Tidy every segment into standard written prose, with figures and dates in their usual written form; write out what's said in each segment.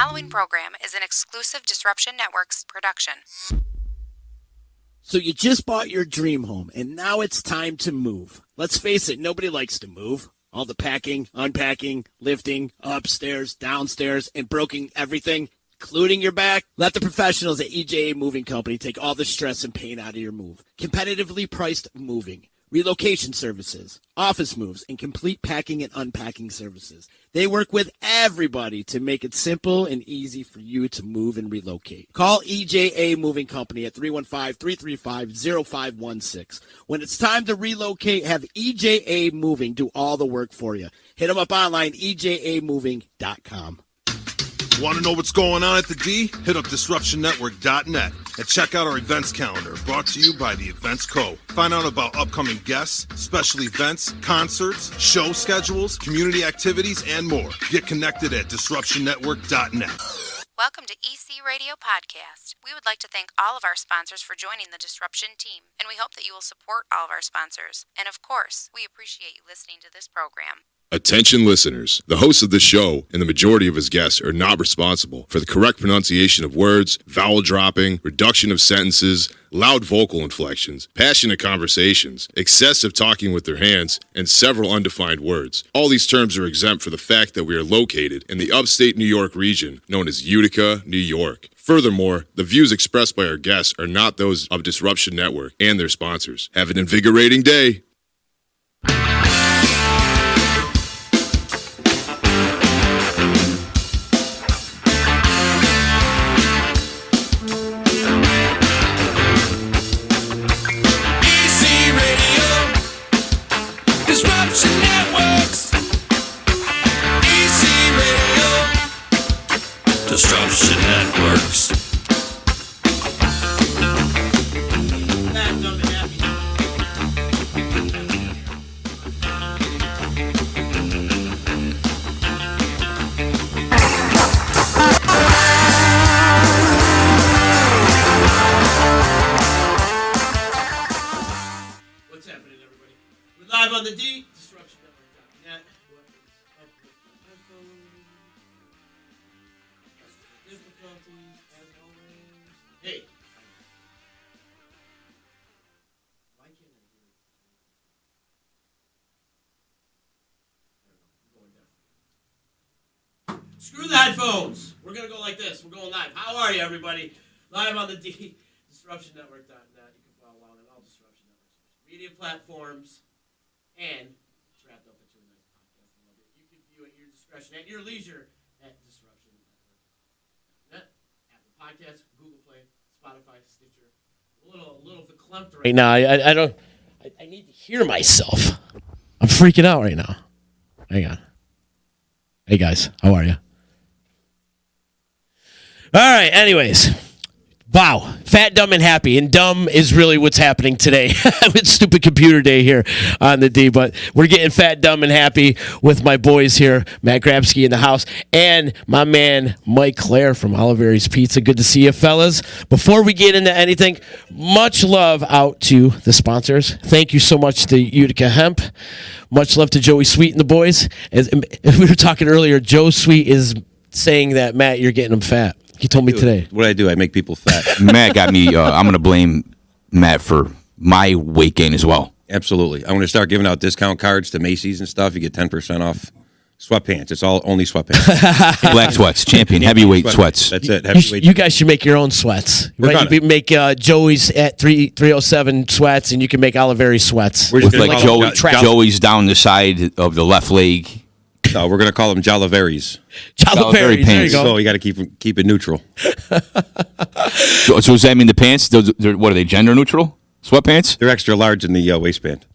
following program is an exclusive Disruption Networks production. So you just bought your dream home, and now it's time to move. Let's face it, nobody likes to move. All the packing, unpacking, lifting, upstairs, downstairs, and broking everything, including your back. Let the professionals at EJA Moving Company take all the stress and pain out of your move. Competitively priced moving, relocation services, office moves, and complete packing and unpacking services. They work with everybody to make it simple and easy for you to move and relocate. Call EJA Moving Company at 315-335-0516. When it's time to relocate, have EJA Moving do all the work for you. Hit them up online, ejamoving.com. Want to know what's going on at the D? Hit up DisruptionNetwork.net and check out our events calendar, brought to you by the Events Co. Find out about upcoming guests, special events, concerts, show schedules, community activities, and more. Get connected at DisruptionNetwork.net. Welcome to EC Radio Podcast. We would like to thank all of our sponsors for joining the Disruption team, and we hope that you will support all of our sponsors. And of course, we appreciate you listening to this program. Attention listeners, the host of this show and the majority of his guests are not responsible for the correct pronunciation of words, vowel dropping, reduction of sentences, loud vocal inflections, passionate conversations, excessive talking with their hands, and several undefined words. All these terms are exempt for the fact that we are located in the upstate New York region known as Utica, New York. Furthermore, the views expressed by our guests are not those of Disruption Network and their sponsors. Have an invigorating day. Disruption Networks. What's happening, everybody? We're live on the D. DisruptionNetwork.net. What is up with the iPhone? Difficulties, as always. Hey. Why can't I do it? I don't know. I'm going down. Screw the headphones. We're going to go like this. We're going live. How are you, everybody? Live on the D. DisruptionNetwork.net. You can follow along on all Disruption Network media platforms. And it's wrapped up into a nice podcast. I love it. You can view at your discretion, at your leisure, at DisruptionNetwork.net, Apple Podcasts, Google Play, Spotify, Stitcher. A little verklempt right now. I don't. I need to hear myself. I'm freaking out right now. Hang on. Hey guys, how are you? All right. Anyways. Wow, fat, dumb, and happy. And dumb is really what's happening today. It's stupid computer day here on the D, but we're getting fat, dumb, and happy with my boys here, Matt Grabsky in the house, and my man, Mike Clare from Oliveri's Pizza. Good to see you, fellas. Before we get into anything, much love out to the sponsors. Thank you so much to Utica Hemp. Much love to Joey Sweet and the boys. As we were talking earlier, Joe Sweet is saying that, Matt, you're getting them fat. He told me today. What I do, I make people fat. Matt got me. I'm going to blame Matt for my weight gain as well. Absolutely. I'm going to start giving out discount cards to Macy's and stuff. You get 10% off. Sweatpants. It's all only sweatpants. Black sweats, champion, heavyweight sweats. That's it. You guys should make your own sweats. Right? You make Joey's at 307 sweats, and you can make Oliveri sweats. With like Joey's down the side of the left leg. No, we're going to call them Jalaveris. Jalaveris, there you go. So you got to keep it neutral. So does that mean the pants, what are they, gender neutral? Sweatpants? They're extra large in the waistband.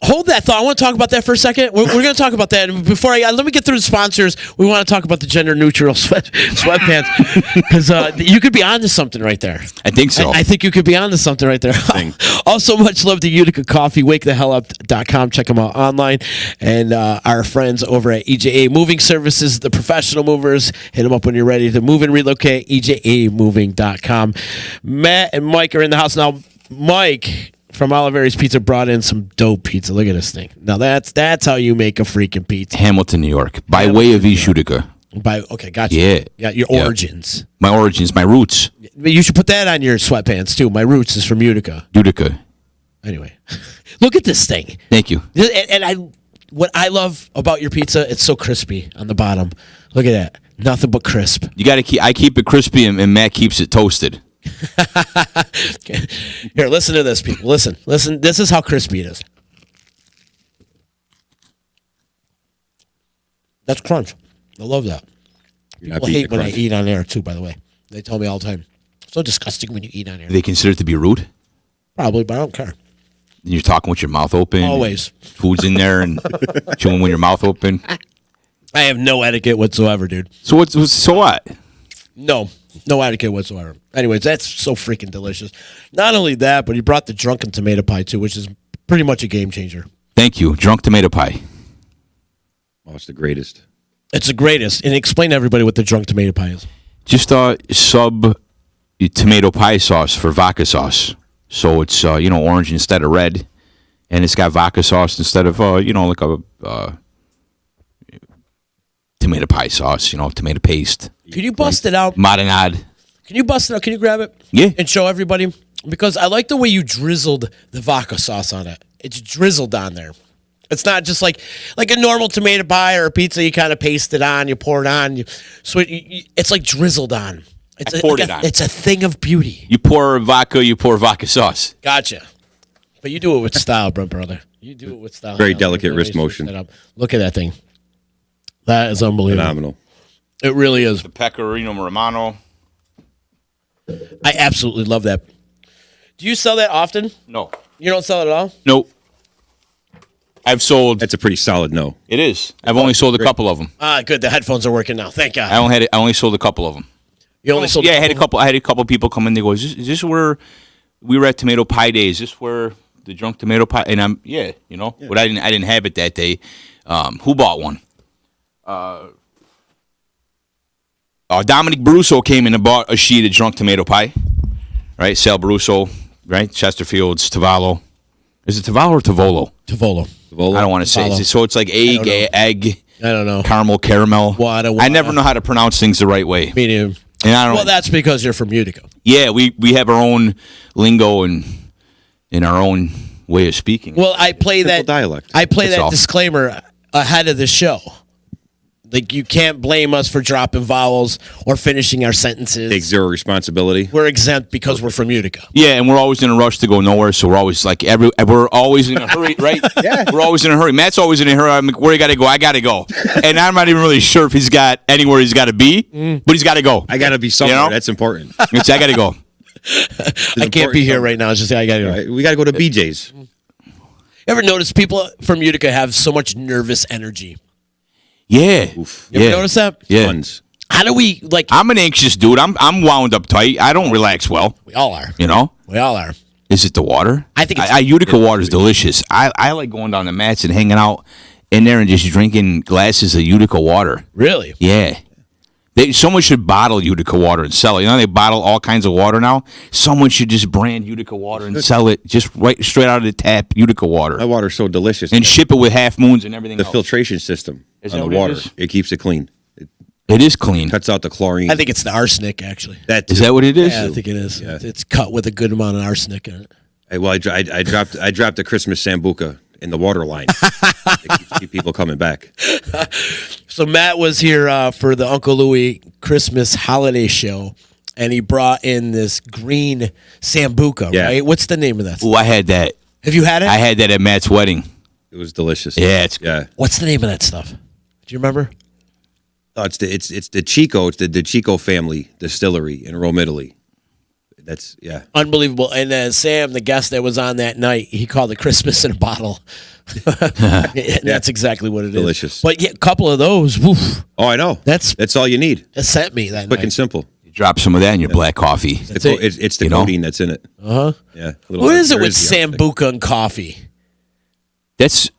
Hold that thought. I want to talk about that for a second. We're going to talk about that. And before let me get through the sponsors. We want to talk about the gender neutral sweatpants because you could be onto something right there. I think so. I think you could be onto something right there. Also, much love to Utica Coffee, wakethehellup.com. Check them out online. And our friends over at EJA Moving Services, the professional movers. Hit them up when you're ready to move and relocate, ejamoving.com. Matt and Mike are in the house now. Mike from Oliveri's Pizza brought in some dope pizza. Look at this thing. Now that's how you make a freaking pizza. Hamilton, New York, by way of East Utica. Gotcha. Yeah. Your origins. My origins, my roots. You should put that on your sweatpants too. My roots is from Utica. Utica. Anyway, look at this thing. Thank you. What I love about your pizza, it's so crispy on the bottom. Look at that. Nothing but crisp. You got to keep. I keep it crispy, and Matt keeps it toasted. Here, listen to this, people. Listen. This is how crispy it is. That's crunch. I love that. People hate when I eat on air too. By the way, they tell me all the time. So disgusting when you eat on air. Do they consider it to be rude? Probably, but I don't care. You're talking with your mouth open. Always. Food's in there and chewing with your mouth open. I have no etiquette whatsoever, dude. So what? No etiquette whatsoever. Anyways, that's so freaking delicious. Not only that, but he brought the drunken tomato pie too, which is pretty much a game changer. Thank you. Drunk tomato pie. Oh, it's the greatest. It's the greatest. And explain to everybody what the drunk tomato pie is. Just sub tomato pie sauce for vodka sauce. So it's orange instead of red, and it's got vodka sauce instead of like a tomato pie sauce. Tomato paste. Can you bust it out? Marinade. Can you bust it out? Can you grab it? Yeah. And show everybody? Because I like the way you drizzled the vodka sauce on it. It's drizzled on there. It's not just like a normal tomato pie or a pizza. You kind of paste it on, you pour it on. It's like drizzled on. It's a thing of beauty. You pour vodka sauce. Gotcha. But you do it with style, brother. You do it with style. Very delicate wrist motion. Look at that thing. That is unbelievable. Phenomenal. It really is. The Pecorino Romano. I absolutely love that. Do you sell that often? No. You don't sell it at all? Nope. I've sold. That's a pretty solid no. It is. I've only sold a couple of them. Ah, good. The headphones are working now. Thank God. I only sold a couple of them. You only sold. Yeah, I had a couple people come in. They go, is this where we were at Tomato Pie Day? Is this where the drunk tomato pie? And I'm but I didn't have it that day. Who bought one? Dominic Brusso came in and bought a sheet of drunk tomato pie. Right, Sal Brusso. Right, Chesterfield's Tavallo. Is it Tavallo or Tavolo? Tavolo. I don't want to say it. So it's like egg. I don't know. Caramel. Well, I never know how to pronounce things the right way. Me neither. And I don't. Well, that's because you're from Utica. Yeah, we have our own lingo and in our own way of speaking. Well, I play that dialect. I play That's that all. disclaimer ahead of the show. Like, you can't blame us for dropping vowels or finishing our sentences. Take zero responsibility. We're exempt because we're from Utica. Yeah, and we're always in a rush to go nowhere, so we're always like we're always in a hurry, right? Yeah, we're always in a hurry. Matt's always in a hurry. I'm like, where you got to go? I got to go, and I'm not even really sure if he's got anywhere he's got to be, but he's got to go. I got to be somewhere. You know? That's important. I got to go. I can't be here right now. It's just I got to go. Right, we got to go to BJ's. Ever notice people from Utica have so much nervous energy? Yeah. Oof. You ever notice that? Yeah. Tons. How do we, like... I'm an anxious dude. I'm wound up tight. I don't relax well. We all are. You know? We all are. Is it the water? I think it's... Utica water is delicious. I like going down the mats and hanging out in there and just drinking glasses of Utica water. Really? Yeah. Someone should bottle Utica water and sell it. You know, they bottle all kinds of water now. Someone should just brand Utica water and sell it just right straight out of the tap, Utica water. That water's so delicious. And ship it with half moons and everything the else. filtration system Is on that the what it water. is? It keeps it clean. It is clean. Cuts out the chlorine. I think it's the arsenic, actually. Is that what it is? Yeah, I think it is. Yeah. It's cut with a good amount of arsenic in it. I dropped the Christmas Sambuca in the water line. It keeps people coming back. So Matt was here for the Uncle Louie Christmas holiday show, and he brought in this green Sambuca, right? What's the name of that? Oh, I had that. Have you had it? I had that at Matt's wedding. It was delicious. Yeah, What's the name of that stuff? Do you remember? Oh, it's the Chico. It's the Chico family distillery in Rome, Italy. That's Unbelievable. And Sam, the guest that was on that night, he called it Christmas in a bottle. That's exactly what it is. Delicious. But yeah, a couple of those. Woof, Oh, I know. That's all you need. it sent me that Quick night. and simple. You drop some of that in your black coffee. That's it. It's the You know? codeine that's in it. Uh-huh. Yeah. What is it there with the arsenic. Sambuca and coffee? That's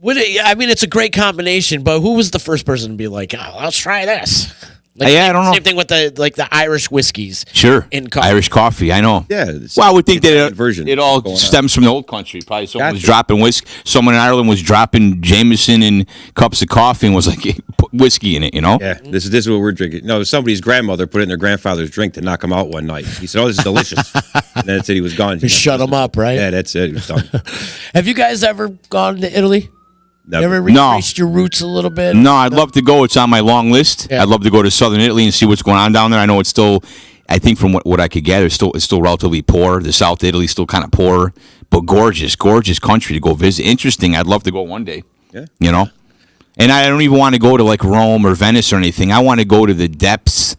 I mean, it's a great combination, but who was the first person to be like, oh, let's try this? Like, I don't know. Same thing with the Irish whiskeys. sure. In coffee. Irish coffee, I know. Yeah. it's- Well, I would think it's that that version it all going on. stems from the old country. Probably someone was Gotcha. dropping whiskey. Someone in Ireland was dropping Jameson in cups of coffee and was like, whiskey in it, you know? Yeah, this is what we're drinking. No, somebody's grandmother put it in their grandfather's drink to knock him out one night. He said, "Oh, this is delicious." And then it said he was gone. Just shut him up, right? Yeah, that's it. He was done. Have you guys ever gone to Italy? Never. Ever No. retraced your roots a little bit? No, I'd love to go. It's on my long list. Yeah. I'd love to go to southern Italy and see what's going on down there. I know it's still, I think from what I could gather, it's still relatively poor. The South Italy's still kind of poor, but gorgeous country to go visit. Interesting. I'd love to go one day. Yeah. You know? And I don't even want to go to like Rome or Venice or anything. I want to go to the depths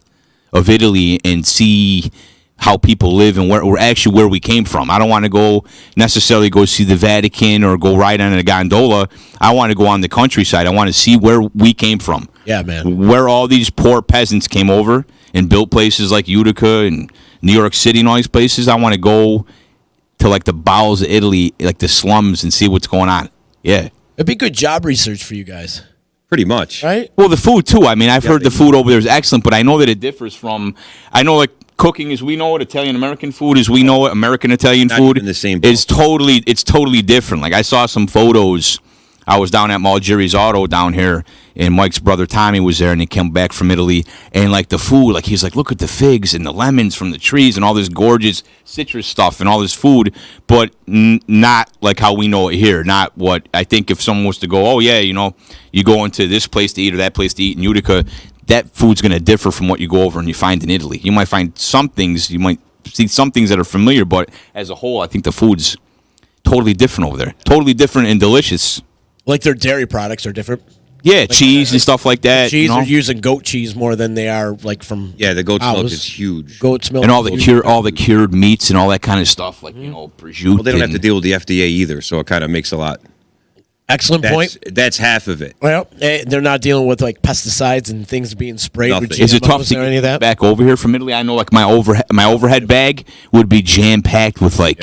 of Italy and see how people live and where we came from. I don't want to go necessarily go see the Vatican or go ride on a gondola. I want to go on the countryside. I want to see where we came from. Yeah, man. Where all these poor peasants came over and built places like Utica and New York City and all these places. I want to go to like the bowels of Italy, like the slums, and see what's going on. Yeah. It'd be good job research for you guys, Pretty much. right? Well, the food too. I mean, I've heard the food over there is excellent, but I know that it differs from. I know like cooking as we know it, Italian American food as we know it, American Italian Not food even the same is totally different. Like I saw some photos. I was down at Malgeri's Auto down here, and Mike's brother Tommy was there, and he came back from Italy, and like the food, like he's like, look at the figs and the lemons from the trees and all this gorgeous citrus stuff and all this food, but not like how we know it here. Not what I think if someone was to go, oh yeah, you know, you go into this place to eat or that place to eat in Utica, that food's going to differ from what you go over and you find in Italy. You might find some things, you might see some things that are familiar, but as a whole, I think the food's totally different over there. Totally different and delicious. Like their dairy products are different. Yeah, cheese and stuff like that. Cheese, you know? they're using goat cheese more than they are like from Yeah, the goat's milk cows. is huge. Goat's milk. And all is the cured meats and all that kind of stuff, like prosciutto. Well, they don't have to deal with the FDA either, so it kind of makes a lot. Excellent point. That's half of it. Well, they're not dealing with like pesticides and things being sprayed with Nothing. Is it tough GMOs to or any of that? get back over here from Italy? I know, like my overhead bag would be jam packed with like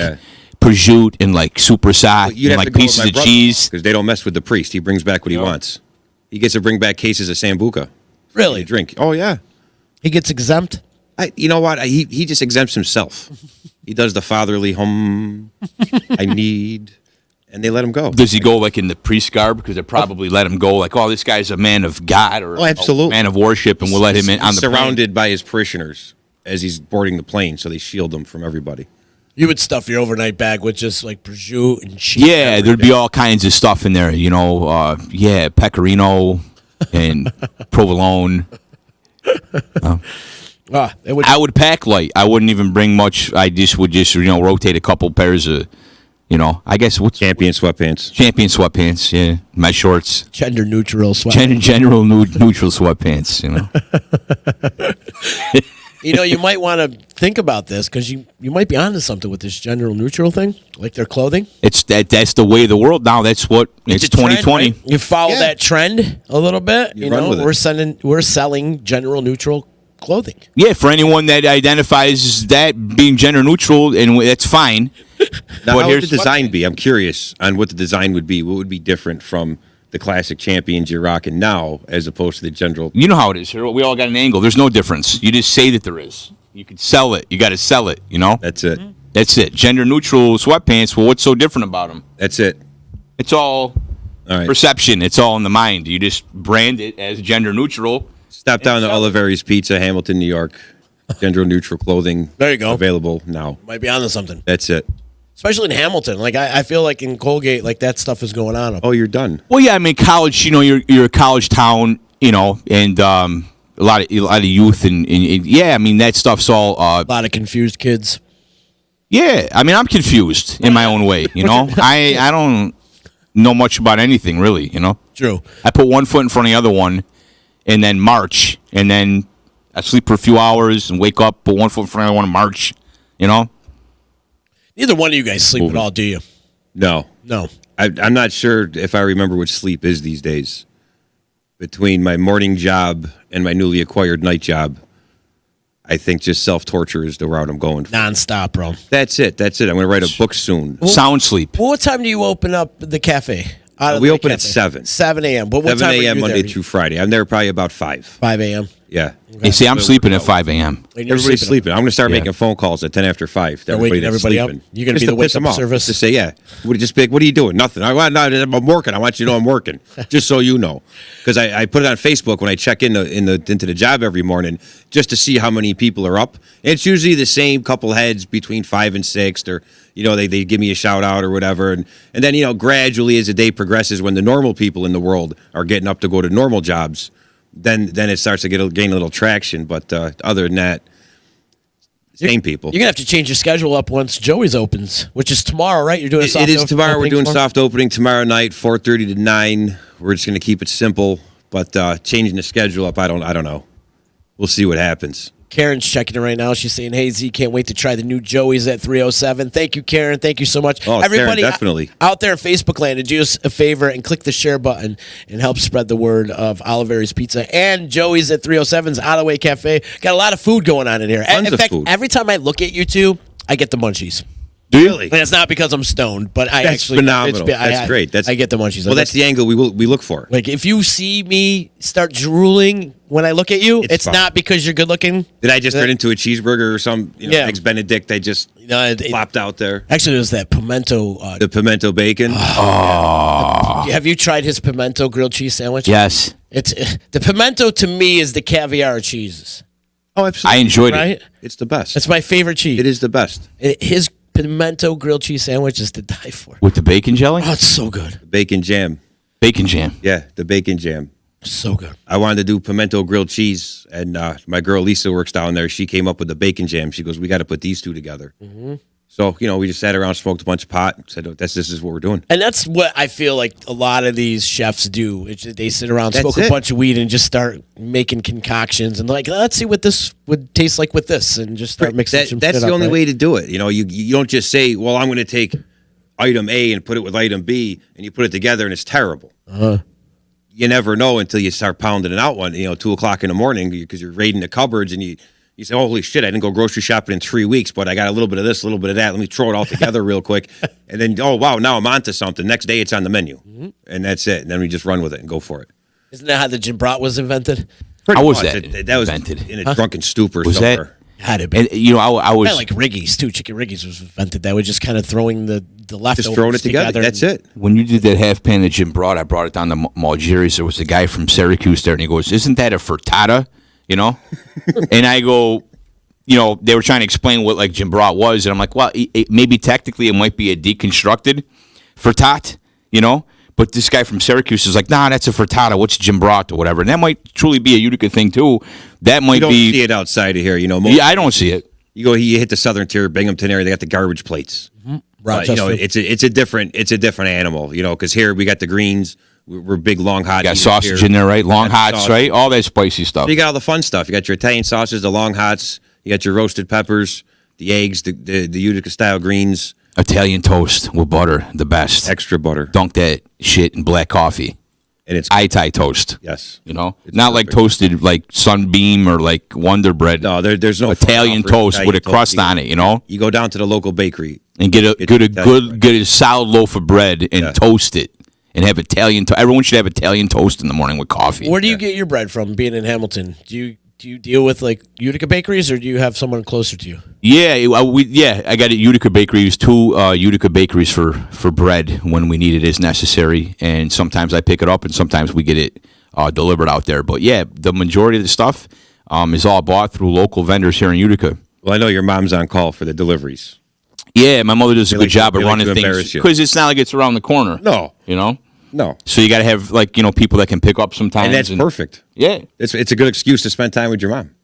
prosciutto and like super sat and like pieces of cheese. Because they don't mess with the priest. He brings back what he wants. He gets to bring back cases of Sambuca. Really? To drink. Oh yeah. He gets exempt. You know what? He just exempts himself. He does the fatherly I need, and they let him go. Does he go like in the priest garb? Because they probably let him go like, oh, this guy's a man of God or absolutely. a man of worship, and we'll let him in on the plane. Surrounded by his parishioners as he's boarding the plane, so they shield him from everybody. You would stuff your overnight bag with just like prosciutto and cheese. Yeah, there'd be all kinds of stuff in there, you know. Pecorino and provolone. I would pack light. I wouldn't even bring much. I just would rotate a couple pairs of, I guess Champion sweatpants. Champion sweatpants. Yeah, my shorts. Gender neutral sweatpants. General neutral sweatpants. You might want to think about this because you might be onto something with this gender neutral thing, like their clothing. It's that's the way of the world now. That's what it's 2020. Trend, right? You follow that trend a little bit. You run with it. We're selling gender neutral clothing. Yeah, for anyone that identifies that being gender neutral, and that's fine. Now, how would the design be? I'm curious on what the design would be. What would be different from the classic champions you're rocking now as opposed to the general? You know how it is here. We all got an angle. There's no difference. You just say that there is. You can sell it. You got to sell it, That's it. That's it. Gender neutral sweatpants. Well, what's so different about them? That's it. It's all right. Perception. It's all in the mind. You just brand it as gender neutral. Stop down to Oliveri's Pizza, Hamilton, New York. Gender neutral clothing. There you go. Available now. Might be onto something. That's it. Especially in Hamilton. Like I feel like in Colgate, like that stuff is going on. Oh, you're done. Well, yeah. I mean, college. You're a college town. And a lot of youth and yeah. I mean, that stuff's all a lot of confused kids. Yeah, I mean, I'm confused in my own way. I don't know much about anything really. True. I put one foot in front of the other one, and then march, and then I sleep for a few hours and wake up, put one foot in front of the other one and march. Neither one of you guys sleep at all, do you? No. I'm not sure if I remember what sleep is these days. Between my morning job and my newly acquired night job, I think just self-torture is the route I'm going for. Non-stop, bro. That's it. I'm going to write a book soon. Sound sleep. Well, what time do you open up the cafe? We open at 7. 7 a.m. But what 7 time are you a.m. Monday there? through Friday. I'm there probably about 5. 5 a.m. Yeah. You see, I'm sleeping at 5 a.m. Everybody's sleeping. I'm going to start making phone calls at 10 after 5. They're waking everybody up. You're going to be the wake up service. To say, yeah. Just be like, what are you doing? Nothing. I'm working. I want you to know I'm working. Just so you know. Because I put it on Facebook when I check into the job every morning just to see how many people are up. And it's usually the same couple heads between 5 and 6. Or, they give me a shout out or whatever. And then, gradually as the day progresses, when the normal people in the world are getting up to go to normal jobs, then it starts to gain a little traction. But other than that, same people. You're going to have to change your schedule up once Joey's opens, which is tomorrow, right? You're doing a soft opening. It is tomorrow. We're doing soft opening tomorrow night, 4:30 to 9. We're just going to keep it simple. But changing the schedule up, I don't know. We'll see what happens. Karen's checking it right now. She's saying, "Hey Z, can't wait to try the new Joey's at 307." Thank you, Karen. Thank you so much. Oh, everybody, Karen, definitely out there in Facebook land, do us a favor and click the share button and help spread the word of Oliveri's Pizza and Joey's at 307's Out of Way Cafe. Got a lot of food going on in here. Tons in fact, of food. Every time I look at you two, I get the munchies. Do you? Really? And it's not because I'm stoned, but that's phenomenal. That's great. I get the munchies. Well, that's the angle we look for. Like if you see me start drooling when I look at you, it's not because you're good looking. Did I just turn into a cheeseburger or some eggs Benedict? I just plopped out there. Actually, it was that pimento. The pimento bacon. Have you tried his pimento grilled cheese sandwich? Yes. It's the pimento to me is the caviar of cheeses. Oh, absolutely. I enjoyed it. It's the best. It's my favorite cheese. It is the best. His pimento grilled cheese sandwich is to die for. With the bacon jelly? Oh, it's so good. Bacon jam. Bacon jam. Yeah, the bacon jam. So good. I wanted to do pimento grilled cheese, and my girl Lisa works down there. She came up with the bacon jam. She goes, "We got to put these two together." Mm-hmm. So we just sat around, smoked a bunch of pot, and said, "This is what we're doing." And that's what I feel like a lot of these chefs do. They sit around, smoke a bunch of weed, and just start making concoctions, and let's see what this would taste like with this, and just start mixing. That's the only way to do it. You don't just say, "Well, I'm going to take item A and put it with item B," and you put it together, and it's terrible. You never know until you start pounding it out 2:00 in the morning because you're raiding the cupboards and you say, "Holy shit, I didn't go grocery shopping in 3 weeks, but I got a little bit of this, a little bit of that. Let me throw it all together real quick." And then, oh, wow, now I'm onto something. Next day it's on the menu. Mm-hmm. And that's it. And then we just run with it and go for it. Isn't that how the Jim Brat was invented? How was that? That was invented in a drunken stupor was somewhere. That? Had it been. And, I was... Kind of like Riggy's, too. Chicken Riggy's was invented. That was just kind of throwing the leftovers just throwing it together. That's it. When you did that half pan that Jim brought, I brought it down to Malgeri's. There was a guy from Syracuse there, and he goes, "Isn't that a frittata?" And I go... they were trying to explain what Jim Brat was, and I'm like, well, maybe technically it might be a deconstructed frittata, but this guy from Syracuse is like, nah, that's a frittata. What's Jim Brat or whatever? And that might truly be a Utica thing too. That might you don't be. See it outside of here, Yeah, I don't see it. You hit the southern tier, Binghamton area. They got the garbage plates. Mm-hmm. Rochester. It's a different animal. Because here we got the greens. We're big long hot. You got sausage in there, right? Long hots, right? All that spicy stuff. So you got all the fun stuff. You got your Italian sausages, the long hots. You got your roasted peppers, the eggs, the Utica style greens. Italian toast with butter, the best. Extra butter. Dunk that shit in black coffee. And it's Itai toast. Yes. It's not perfect. Like toasted like Sunbeam or like Wonder Bread. No, there's no Italian toast with a crust on it, You go down to the local bakery and get a solid loaf of bread and toast it. And have Italian toast. Everyone should have Italian toast in the morning with coffee. Where do you get your bread from, being in Hamilton? Do you deal with Utica bakeries, or do you have someone closer to you? Yeah, I got it. Utica Bakery. Use 2 Utica bakeries for bread when we need it as necessary, and sometimes I pick it up, and sometimes we get it delivered out there. But yeah, the majority of the stuff is all bought through local vendors here in Utica. Well, I know your mom's on call for the deliveries. Yeah, my mother does a good job of running things because it's not like it's around the corner. No, No. So you got to have people that can pick up sometimes, and that's perfect. Yeah, it's a good excuse to spend time with your mom.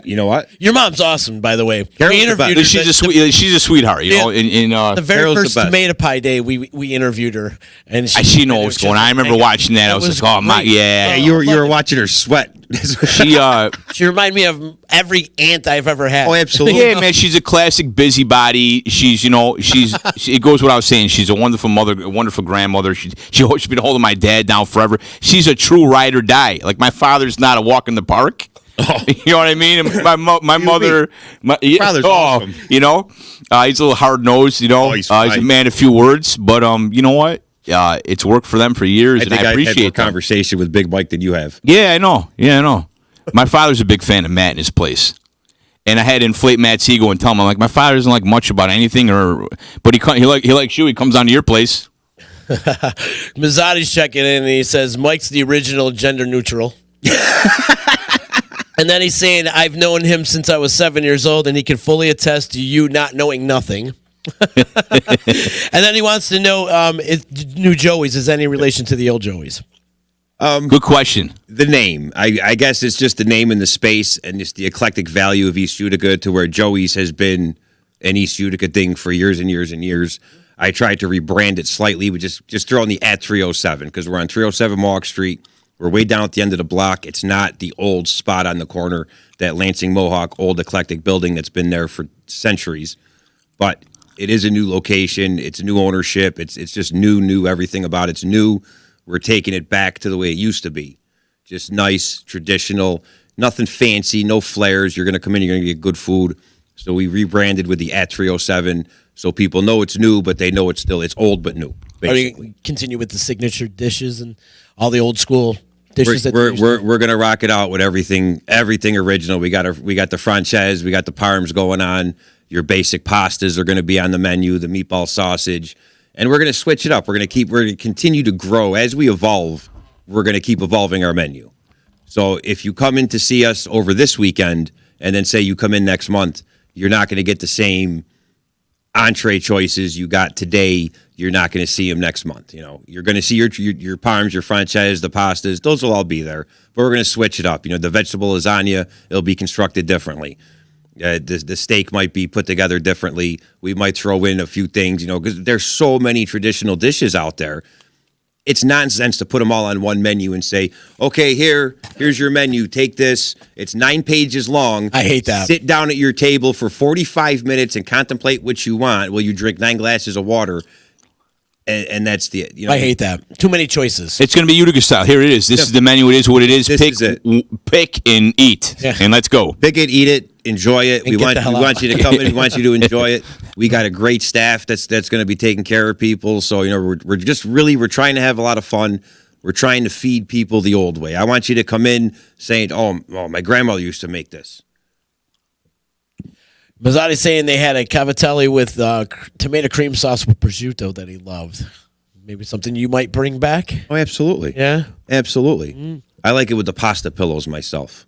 You know what? Your mom's awesome, by the way. We interviewed her. She's a sweetheart. In the very first tomato pie day, we interviewed her, and she knows what's going on. I remember watching that. I was like, oh my, yeah. You were watching her sweat. She reminded me of every aunt I've ever had. Oh, absolutely. Yeah, man. She's a classic busybody. It goes without saying. She's a wonderful mother, a wonderful grandmother. She's been holding my dad down forever. She's a true ride or die. Like my father's not a walk in the park. Oh. You know what I mean? And my mother, father's awesome. He's a little hard nosed. He's a man of few words. But you know what? It's worked for them for years, and I appreciate had more conversation with Big Mike than you have. Yeah, I know. My father's a big fan of Matt in his place. And I had to inflate Matt's ego and tell him, I'm like, my father doesn't like much about anything, but he likes you. He comes down to your place. Mazzotti's checking in, and he says, Mike's the original gender neutral. And then he's saying, I've known him since I was 7 years old, and he can fully attest to you not knowing nothing. And then he wants to know if New Joey's is any relation to the old Joey's. Good question. The name. I guess it's just the name and the space and just the eclectic value of East Utica to where Joey's has been an East Utica thing for years and years and years. I tried to rebrand it slightly, but just throw in the at 307 because we're on 307 Mohawk Street. We're way down at the end of the block. It's not the old spot on the corner, that Lansing Mohawk old eclectic building that's been there for centuries. But it is a new location. It's new ownership. It's just new everything about it's new. We're taking it back to the way it used to be. Just nice, traditional, nothing fancy, no flares. You're going to come in, you're going to get good food. So we rebranded with the at 307 so people know it's new, but they know it's old but new. Are you continue with the signature dishes and all the old school dishes? We're gonna rock it out with everything original. We got the franchise, we got the parms going on. Your basic pastas are going to be on the menu, the meatball sausage, and we're going to switch it up. We're going to continue to grow as we evolve. We're going to keep evolving our menu. So if you come in to see us over this weekend, and then say you come in next month, you're not going to get the same entree choices you got today. You're not going to see them next month. You're going to see your parms, your franchise, the pastas. Those will all be there, but we're going to switch it up. The vegetable lasagna, it'll be constructed differently. The steak might be put together differently. We might throw in a few things, because there's so many traditional dishes out there. It's nonsense to put them all on one menu and say, okay, here's your menu. Take this. It's 9 pages long. I hate that. Sit down at your table for 45 minutes and contemplate what you want while you drink 9 glasses of water. And that's the. I hate that. Too many choices. It's going to be Utica style. Here it is. This is the menu. It is what it is. This is it. Pick and eat, and let's go. Pick it, eat it, enjoy it. We want you to come in. We want you to enjoy it. We got a great staff that's going to be taking care of people. So we're just really trying to have a lot of fun. We're trying to feed people the old way. I want you to come in saying, "Oh, my grandmother used to make this." Mazzotti's saying they had a cavatelli with tomato cream sauce with prosciutto that he loved. Maybe something you might bring back? Oh, absolutely. Yeah? Absolutely. I like it with the pasta pillows myself.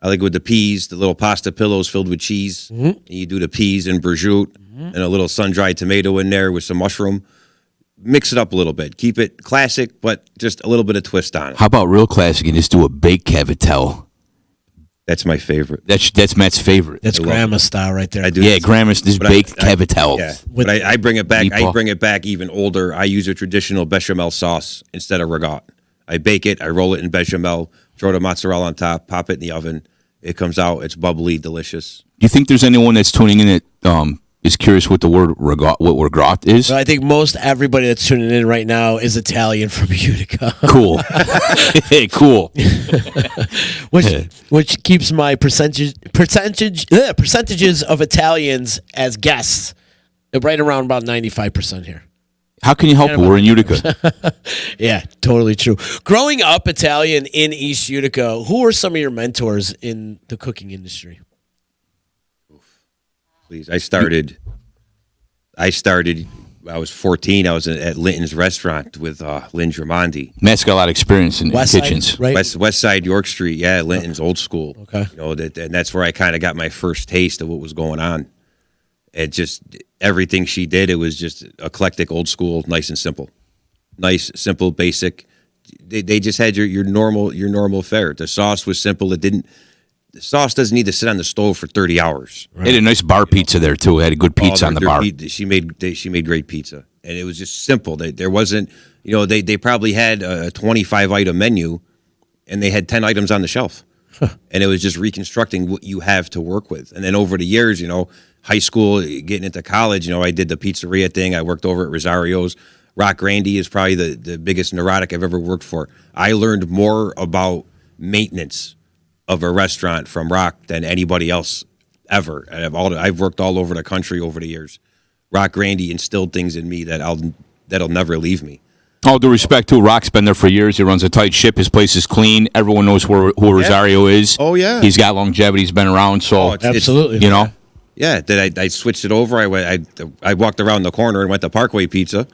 I like it with the peas, the little pasta pillows filled with cheese. Mm-hmm. And you do the peas and prosciutto and a little sun-dried tomato in there with some mushroom. Mix it up a little bit. Keep it classic, but just a little bit of twist on it. How about real classic and just do a baked cavatelli? That's my favorite. That's Matt's favorite. That's grandma style right there. I do. Yeah, grandma's this baked cavatelli. Yeah, but I bring it back. I bring it back even older. I use a traditional bechamel sauce instead of ragout. I bake it. I roll it in bechamel. Throw the mozzarella on top. Pop it in the oven. It comes out. It's bubbly, delicious. Do you think there's anyone that's tuning in that is curious what the word ragout is? So I think most everybody that's tuning in right now is Italian from Utica. Cool. Cool. which keeps my percentages of Italians as guests right around about 95% here. How can you help it? We're in Utica. Yeah, totally true. Growing up Italian in East Utica, who are some of your mentors in the cooking industry? Please, I started. I was 14. I was at Linton's restaurant with Lynn Dramondi. Matt's got a lot of experience in kitchens. Side, right? West Side, York Street. Yeah, Linton's old school. Okay. And that's where I kind of got my first taste of what was going on. It just everything she did. It was just eclectic, old school, nice and simple, simple, basic. They just had your normal fare. The sauce was simple. The sauce doesn't need to sit on the stove for 30 hours. Right. They had a nice bar pizza there too. They had a good pizza on the bar. She made great pizza, and it was just simple. There wasn't, they probably had a 25 item menu, and they had 10 items on the shelf, and it was just reconstructing what you have to work with. And then over the years, high school, getting into college, I did the pizzeria thing. I worked over at Rosario's. Rock Randy is probably the biggest neurotic I've ever worked for. I learned more about maintenance of a restaurant from Rock than anybody else ever. And I've worked all over the country over the years. Rock Randy instilled things in me that'll never leave me. All due respect to Rock's been there for years. He runs a tight ship. His place is clean. Everyone knows who Rosario is. Oh, yeah. He's got longevity. He's been around. So Absolutely. you know. Yeah, that I switched it over. I walked around the corner and went to Parkway Pizza.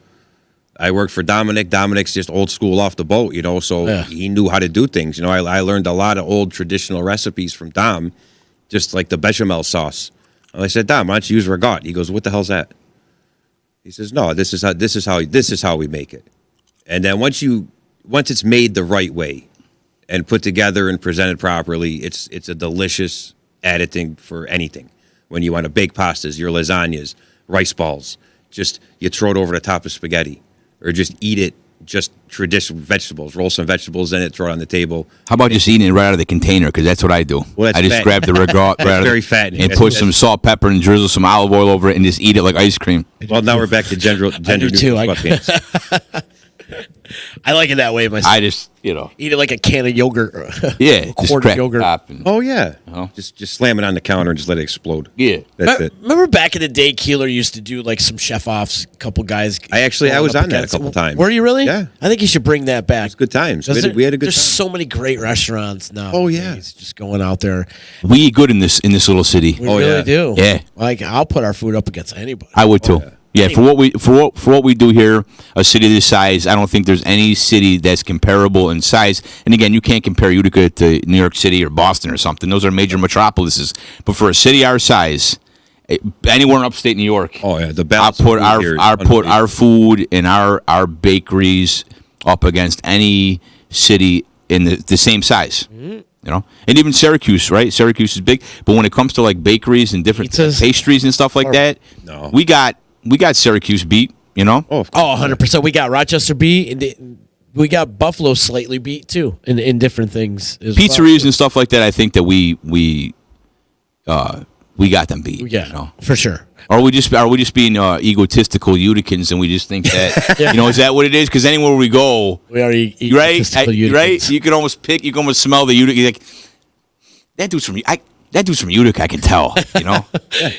I worked for Dominic. Dominic's just old school off the boat, so he knew how to do things. I learned a lot of old traditional recipes from Dom, just like the bechamel sauce. And I said, Dom, why don't you use ragout? He goes, what the hell's that? He says, no, this is how we make it. And then once it's made the right way and put together and presented properly, it's a delicious additive for anything. When you want to bake pastas, your lasagnas, rice balls, just you throw it over the top of spaghetti, or just eat it, just traditional vegetables, roll some vegetables in it, throw it on the table. How about just eating it right out of the container? Because that's what I do. Well, I just fat. grab the ragout right out very of fattening. and put some salt, pepper, and drizzle some olive oil over it, and just eat it like ice cream. Well, now we're back to gender neutral too. sweatpants. I like it that way myself. I just, Eat it like a can of yogurt. yeah, a just quart crack of yogurt. top and- Oh yeah, Uh-huh. just slam it on the counter and just let it explode. Yeah. That's it. Remember back in the day, Keeler used to do like some chef offs. A couple guys. I going was up on that a against- couple times. Were you really? Yeah. I think you should bring that back. Good times. We Because had a good There's time. so many great restaurants now. Oh, yeah. just going out there. We eat good in this little city. We Oh, really yeah. do. Yeah. Like I'll put our food up against anybody. I would too. Yeah, for what we do here, a city this size, I don't think there's any city that's comparable in size. And again, you can't compare Utica to New York City or Boston or something. Those are major metropolises. But for a city our size, anywhere in upstate New York, Oh yeah, the I'll balance. put of food here is our food and our bakeries up against any city in the same size. And even Syracuse, right? Syracuse is big, but when it comes to like bakeries and different Pizzas. pastries and stuff like that, No. we got Syracuse beat. Oh, Oh, 100%. We got Rochester beat, and we got Buffalo slightly beat too, in different things. As pizzerias and stuff like that. I think that we got them beat. Yeah, for sure. Or are we just being egotistical Uticans, and we just think that is that what it is? Because anywhere we go, We already right? Uticans. You can almost smell the Utica. Like, that dude's from Utica. I can tell.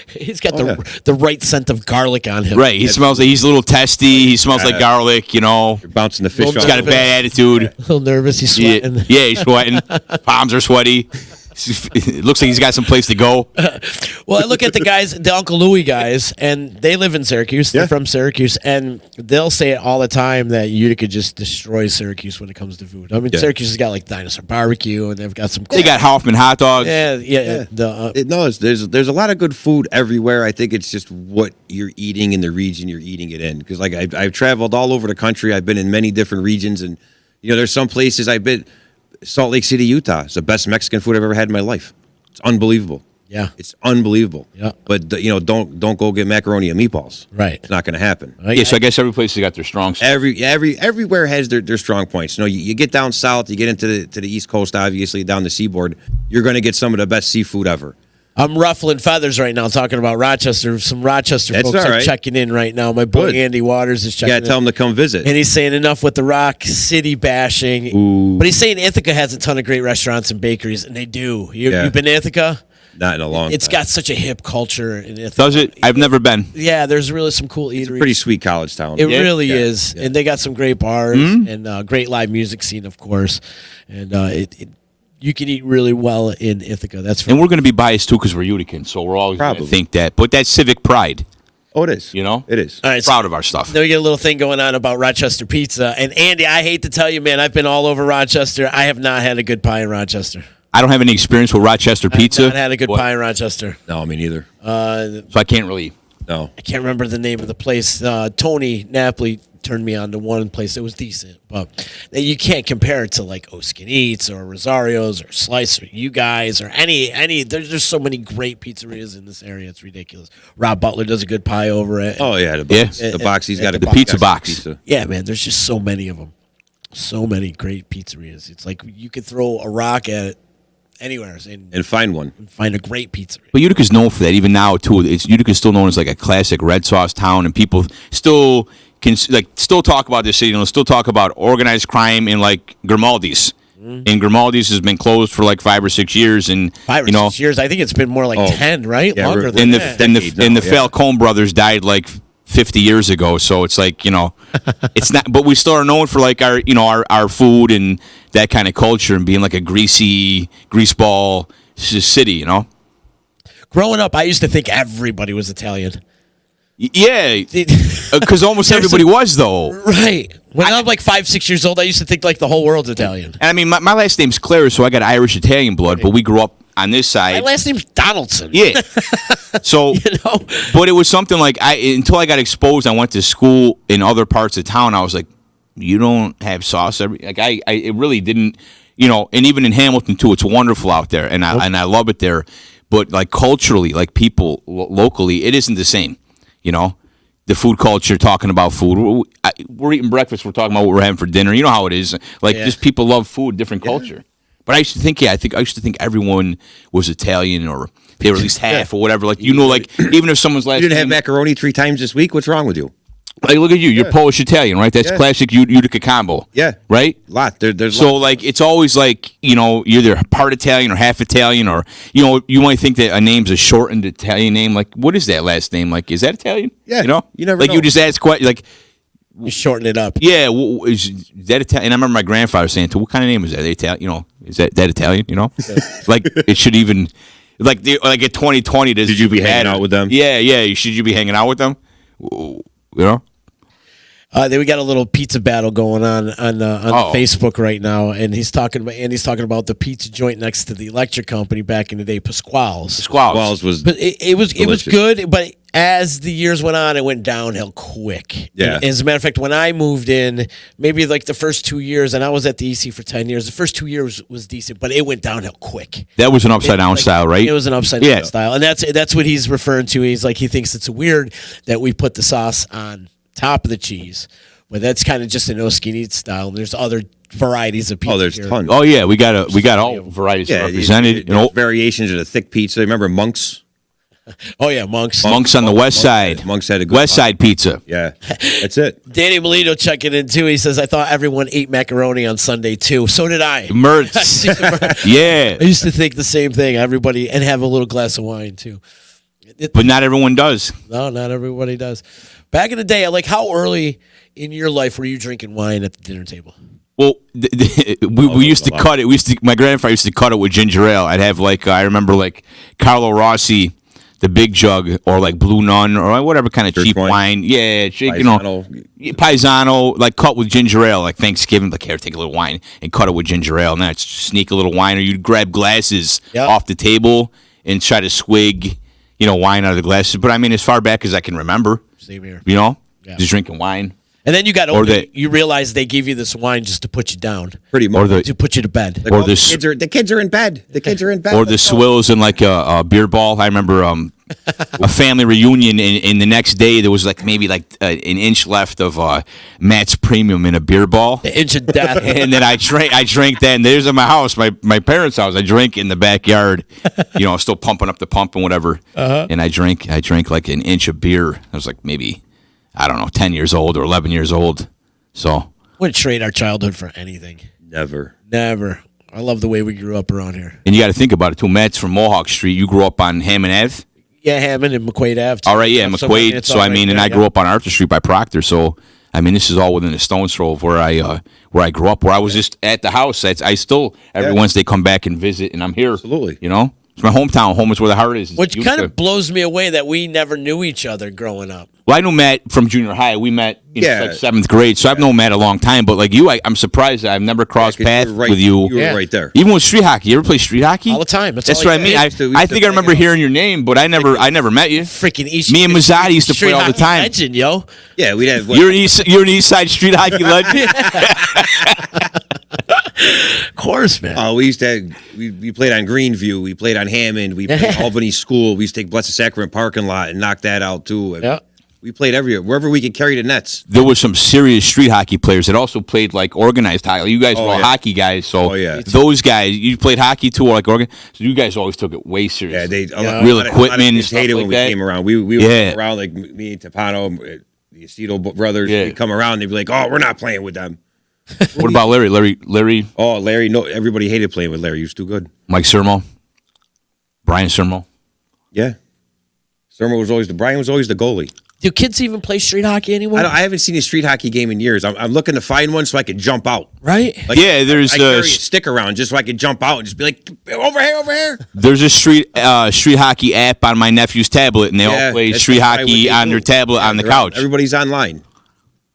He's got the right scent of garlic on him. Right. He smells like he's a little testy. He smells like garlic. you're bouncing the fish Well, off. He's got a bad attitude. A little nervous. He's sweating. Yeah, he's sweating. Palms are sweaty. It looks like he's got some place to go. Well, I look at the guys, the Uncle Louie guys, and they live in Syracuse. They're from Syracuse, and they'll say it all the time that Utica just destroys Syracuse when it comes to food. I mean, Syracuse has got like dinosaur barbecue, and they've got some. They got Hoffman hot dogs. Yeah. There's a lot of good food everywhere. I think it's just what you're eating in the region you're eating it in. Because like I've traveled all over the country. I've been in many different regions, and there's some places I've been. Salt Lake City, Utah. It's the best Mexican food I've ever had in my life. It's unbelievable. Yeah. It's unbelievable. Yeah. But don't go get macaroni and meatballs. Right. It's not going to happen. Yeah, so I guess every place has got their strong stuff. Everywhere has their strong points. You get down south, you get into the East Coast, obviously down the seaboard, you're going to get some of the best seafood ever. I'm ruffling feathers right now talking about Rochester. Some Rochester That's folks all are right. checking in right now. My boy Good. Andy Waters is You checking got to tell in. them to come visit. And he's saying enough with the Rock City bashing. But he's saying Ithaca has a ton of great restaurants and bakeries, and they do. You've been to Ithaca? Not in a long It's time. got such a hip culture in Ithaca. Does it? I've never been. Yeah, there's really some cool eateries. Pretty sweet college town. It really is. And they got some great bars and great live music scene, of course. And you can eat really well in Ithaca. That's for And we're going to be biased too because we're Uticans, so we're always going to Probably. think that. But that's civic pride, Oh, it is. It is. All right, Proud of our stuff. Then we get a little thing going on about Rochester pizza. And Andy, I hate to tell you, man, I've been all over Rochester. I have not had a good pie in Rochester. I don't have any experience with Rochester pizza. I've not had a good but- pie in Rochester. No, me neither. So I can't really. No. I can't remember the name of the place. Tony Napoli turned me on to one place that was decent, but you can't compare it to like Oskin Eats or Rosario's or Slice or you guys or any. There's so many great pizzerias in this area. It's ridiculous. Rob Butler does a good pie over it. Oh, yeah. The box. He's got the a pizza box. Pizza. Yeah, man. There's just so many of them. So many great pizzerias. It's like you could throw a rock at it anywhere And find one. and find a great pizzeria. But Utica's known for that. Even now, too. Utica's still known as like a classic red sauce town, and people still can still talk about this city. Still talk about organized crime in like Grimaldi's. And Grimaldi's has been closed for like 5 or 6 years, and 5 or 6 years. I think it's been more like 10, right? Yeah, Longer we're- than and that. the Falcone brothers died like 50 years ago. So it's like, it's not, but we still are known for like our food and that kind of culture and being like a greaseball city, Growing up, I used to think everybody was Italian. Yeah, because almost everybody was, though. Right. When I'm like 5, 6 years old, I used to think like the whole world's Italian. And I mean, my last name's Clare, so I got Irish Italian blood, but we grew up on this side. My last name's Donaldson. Yeah. So, but it was something like until I got exposed, I went to school in other parts of town. I was like, you don't have sauce it really didn't, and even in Hamilton too, it's wonderful out there, and I love it there. But like culturally, like people locally, it isn't the same. The food culture, talking about food. We're eating breakfast. We're talking about what we're having for dinner. You know how it is. Like, just people love food, different culture. But I used to think, I used to think everyone was Italian or they were at least half or whatever. Like, even if someone's last You didn't have macaroni 3 times this week? What's wrong with you? Like, look at you. You're Polish Italian, right? That's classic Utica combo. Yeah. Right? Lot. There's so, like, it's always like, you're either part Italian or half Italian or, you might think that a name's a shortened Italian name. Like, what is that last name? Like, is that Italian? Yeah. You never like, know. you just ask questions. Like, You shorten it up. yeah, is that Italian? And I remember my grandfather saying, "To what kind of name is that? They Italian? Is that Italian? Like it should even like at 2020. Should you be hanging out with them? Yeah. Should you be hanging out with them? Then we got a little pizza battle going on Facebook right now, and Andy's talking about the pizza joint next to the electric company back in the day, Pasquale's. Squalls was, But it was delicious. good, but as the years went on, it went downhill quick. Yeah. And as a matter of fact, when I moved in, maybe like the first 2 years, and I was at the EC for 10 years, the first 2 years was decent, but it went downhill quick. That was an upside down style, right? It was an upside down style, and that's what he's referring to. He's like, he thinks it's weird that we put the sauce on top of the cheese, but that's kind of just an Oskineat style. And there's other varieties of pizza. Oh, there's here. tons. Oh yeah, we got all varieties represented. There's variations of the thick pizza. Remember Monk's? Oh yeah, Monk's On the west side. Monk's had a good West Side pizza. Yeah, that's it. Danny Molino checking in too. He says, I thought everyone ate macaroni on Sunday too. So did I. Mertz. Yeah. I used to think the same thing. Everybody, and have a little glass of wine too. But not everyone does. No, not everybody does. Back in the day, like how early in your life were you drinking wine at the dinner table? Well, we used to cut it. My grandfather used to cut it with ginger ale. I'd have I remember Carlo Rossi, the big jug, or like Blue Nun, or whatever kind of cheap wine. Yeah, Paisano, like cut with ginger ale, like Thanksgiving. Like, here, take a little wine and cut it with ginger ale. And then I'd sneak a little wine, or you'd grab glasses off the table and try to swig, wine out of the glasses. But I mean, as far back as I can remember, same here. Just drinking wine. And then you got older. You realized they gave you this wine just to put you down, Pretty much. to put you to bed. The kids are in bed. The kids are in bed. Or the swills in like a beer ball. I remember a family reunion, and the next day there was maybe an inch left of Matt's Premium in a beer ball. The inch of death. And then I drank that, and there's in my house, my parents' house. I drank in the backyard, still pumping up the pump and whatever. And I drank like an inch of beer. I was like maybe, I don't know, 10 years old or 11 years old. So Wouldn't trade our childhood for anything. Never. I love the way we grew up around here. And you got to think about it too. Matt's from Mohawk Street. You grew up on Hammond Ave. Yeah, Hammond and McQuaid Ave. All right, yeah, McQuaid. So I mean, and I grew up on Arthur Street by Proctor. So I mean, this is all within a stone's throw of where I grew up. Where I was just at the house. I still every Wednesday come back and visit, and I'm here. Absolutely. It's my hometown. Home is where the heart is. Which kind of blows me away that we never knew each other growing up. Well, I knew Matt from junior high. We met in 7th grade, so I've known Matt a long time. But like you, I'm surprised that I've never crossed paths with you. You were right there. Even with street hockey, you ever play street hocky? All the time. That's what I mean. I think I remember hearing your name, but I never met you. Freaking East. Me and Mazzotti used to play all the time. Legend, yo. Yeah, we'd have. You're an East Side street hockey legend. Of course, man. We used to we played on Greenview, we played on Hammond, we played Albany School, we used to take Blessed Sacrament parking lot and knock that out too. Yeah. We played everywhere, wherever we could carry the nets. There were some serious street hockey players that also played like organized hockey. You guys were all hockey guys, so those guys, you played hockey too, or so you guys always took it way serious. Yeah, real equipment and stuff hated like when we that. came around. We would come around like me and Tapano, the Aceto brothers. We'd come around, they'd be like, "Oh, we're not playing with them." What about Larry? Larry. Oh, Larry. No, everybody hated playing with Larry. He was too good. Mike Sermo. Brian Sermo. Yeah. Brian was always the goalie. Do kids even play street hockey anymore? I haven't seen a street hockey game in years. I'm looking to find one so I can jump out. Right? Like, Yeah, there's I carry a stick around just so I can jump out and just be like, over here. There's a street hockey app on my nephew's tablet, and they all play that's street probably what hockey they on do. their tablet on the They're couch. Everybody's online.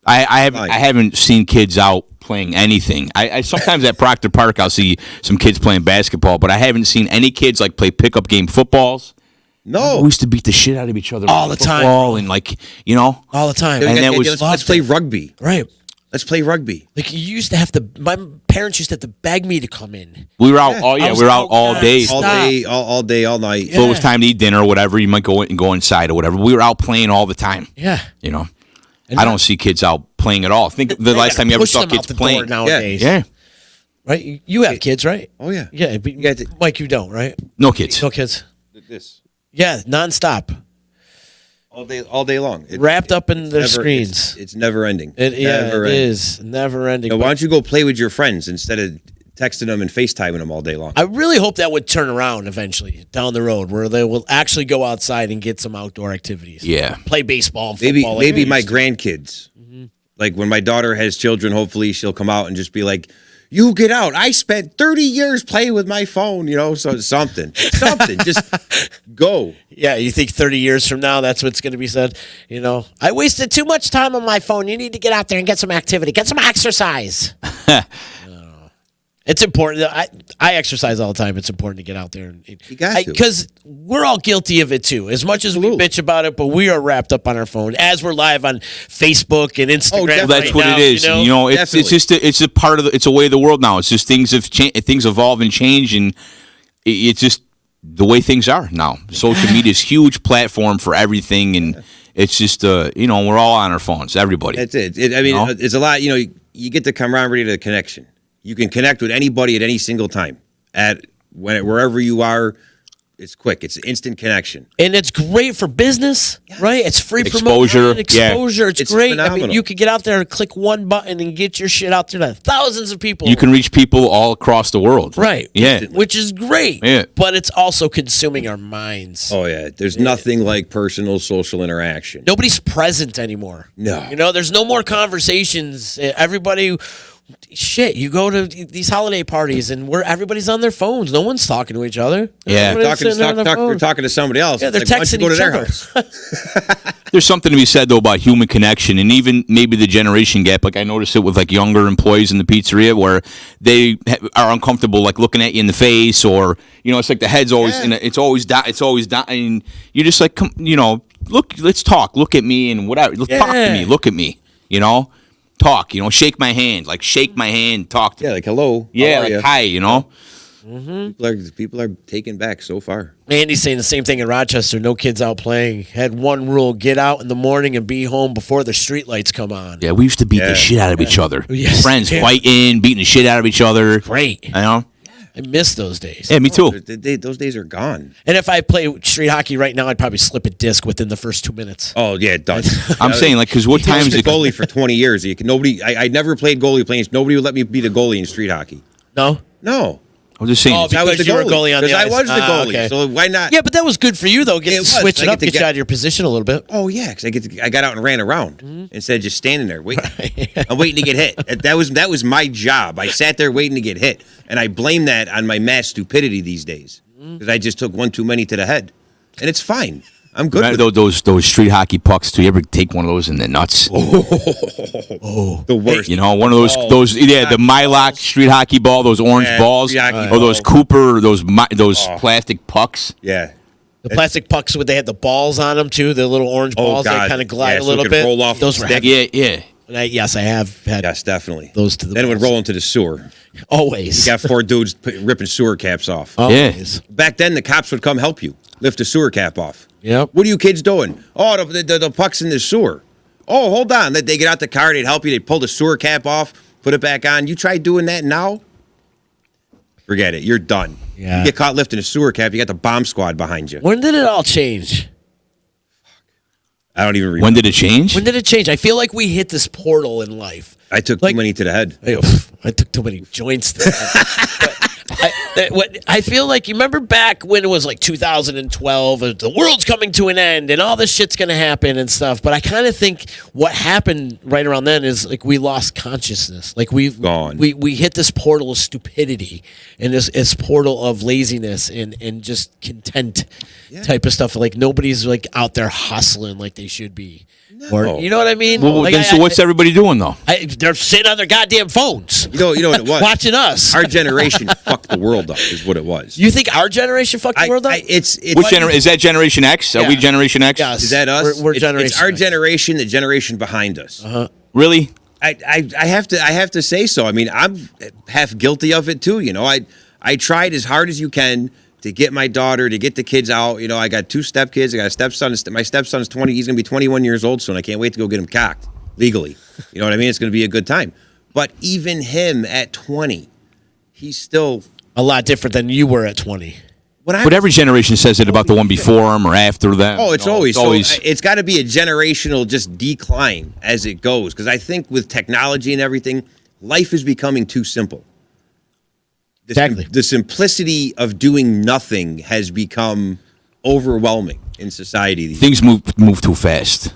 I haven't seen kids out playing anything. I sometimes at Proctor Park I'll see some kids playing basketball, but I haven't seen any kids like play pickup game footballs. No. We used to beat the shit out of each other All the time. and All the time. And that was- let's play rugby. Right. Let's play rugby. Like you used to have to. My parents used to have to beg me to come in. we were out. Yeah. We were out all day. All day, all day, all night. So it was time to eat dinner or whatever. You might go inside or whatever. We were out playing all the time. Yeah. You know, I don't see kids out playing at all. Think the last time you ever Push saw them kids out the playing. door nowadays. Yeah, Right. You have kids, right? Oh, yeah. Yeah. But got the- Mike, you don't, right? no kids. No kids. This. Yeah. Nonstop. All day long. Wrapped up in their never- screens. It's never ending. It never ending. is never ending. Now, why don't you go play with your friends instead of texting them and FaceTiming them all day long? I really hope that would turn around eventually down the road, where they will actually go outside and get some outdoor activities. Yeah. Play baseball, and Maybe football. maybe like my we used to. grandkids. Like when my daughter has children, hopefully she'll come out and just be like, "You get out. I spent 30 years playing with my phone, so something. Just go." Yeah, you think 30 years from now that's what's going to be said? I wasted too much time on my phone. You need to get out there and get some activity, get some exercise. It's important. I exercise all the time. It's important to get out there. You got to. Because we're all guilty of it too. As much as we bitch about it, but we are wrapped up on our phone as we're live on Facebook and Instagram. definitely. Well, that's right what now, it is. It's a part of it's a way of the world now. It's just things evolve and change, and it's just the way things are now. Social media is a huge platform for everything, and it's just we're all on our phones. Everybody. That's it. It's a lot. You get the camaraderie to the connection. You can connect with anybody at any single time. Wherever you are, it's quick. It's instant connection. And it's great for business, right? It's free Exposure, promotion, exposure. It's great. Phenomenal. You could get out there and click one button and get your shit out there to thousands of people. You can reach people all across the world. Right. Yeah. Which is great. Yeah. But it's also consuming our minds. Oh yeah, there's nothing like personal social interaction. Nobody's present anymore. No. There's no more conversations. Everybody, you go to these holiday parties and everybody's on their phones. No one's talking to each other. Yeah. Everybody's sitting on their You're phone. talking to somebody else. Yeah, they're It's like, why don't texting you go to each their other. house? There's something to be said though about human connection, and even maybe the generation gap. Like I notice it with like younger employees in the pizzeria where they are uncomfortable, like looking at you in the face, or it's like the head's always it's always down, and you're just like, come, look, let's talk, look at me, and whatever, talk to me, look at me, talk, shake my hand, talk to me. Yeah, like hello. Yeah, how are like ya? hi, People are taken back so far. Andy's saying the same thing in Rochester. No kids out playing. Had one rule: get out in the morning and be home before the street lights come on. Yeah, we used to beat the shit out of each other. Yes. Friends Yeah. fighting, beating the shit out of each other. Great. I miss those days. Yeah, me too. Those days are gone. And if I play street hockey right now, I'd probably slip a disc within the first 2 minutes. Oh yeah, done. I'm saying because what I was times the goalie for 20 years. I never played goalie playing. Nobody would let me be the goalie in street hockey. No? No. I'm just saying. Oh, I was the because you were goalie. goalie on the Because ice. I was the goalie. Okay. So why not? Yeah, but that was good for you, though. It Get to was. switch I it get up, to get get- you out of your position a little bit. Oh yeah, because I got out and ran around instead of just standing there waiting. I'm waiting to get hit. That was my job. I sat there waiting to get hit, and I blame that on my mass stupidity these days because I just took one too many to the head, and it's fine. I'm good. Remember those street hockey pucks too? You ever take one of those in the nuts? The worst. One of those the Mylock street hockey ball, those orange balls, street hockey or those ball. Cooper, those plastic pucks. Yeah. The plastic pucks, they had the balls on them, too, the little orange balls that God. kind of glide Yeah, a so it little could bit. roll off Those the were stick. heavy. Yeah. And yes, I have had Yes, definitely. those to the Then it would balls. roll into the sewer. Always. You got 4 dudes ripping sewer caps off. Always. Back then, the cops would come help you lift a sewer cap off. Yep. What are you kids doing? Oh, the puck's in the sewer. Oh, hold on. They get out the car. They'd help you. They'd pull the sewer cap off, put it back on. You try doing that now? Forget it. You're done. Yeah. You get caught lifting a sewer cap, you got the bomb squad behind you. When did it all change? I don't even remember. When did it change? When did it change? I feel like we hit this portal in life. I took too many to the head. I took too many joints. To What I feel like, you remember back when it was like 2012, the world's coming to an end and all this shit's going to happen and stuff. But I kind of think what happened right around then is like we lost consciousness. Like we've Gone. We hit this portal of stupidity and this portal of laziness and just content type of stuff. Like nobody's like out there hustling like they should be. Or, you know what I mean? Well, like, then, so what's everybody doing though? they're sitting on their goddamn phones. You know what it was? Watching us. Our generation fucked the world up is what it was. You think our generation fucked the world up? It's Is that Generation X? Are we Yeah. Generation X? Yes. Is that us? We're It's Generation our X. generation, the generation behind us. Really? I have to say so. I mean, I'm half guilty of it too. You know, I tried as hard as you can to get my daughter, to get the kids out. You know, I got 2 stepkids. I got a stepson. My stepson's 20. He's going to be 21 years old soon. I can't wait to go get him cocked legally. You know what I mean? It's going to be a good time. But even him at 20, he's still A lot different than you were at 20. But every generation says it about the one before them or after them. Oh, it's You know, always. So it's got to be a generational just decline as it goes. Because I think with technology and everything, life is becoming too simple. Exactly. The simplicity of doing nothing has become overwhelming in society. Things move too fast.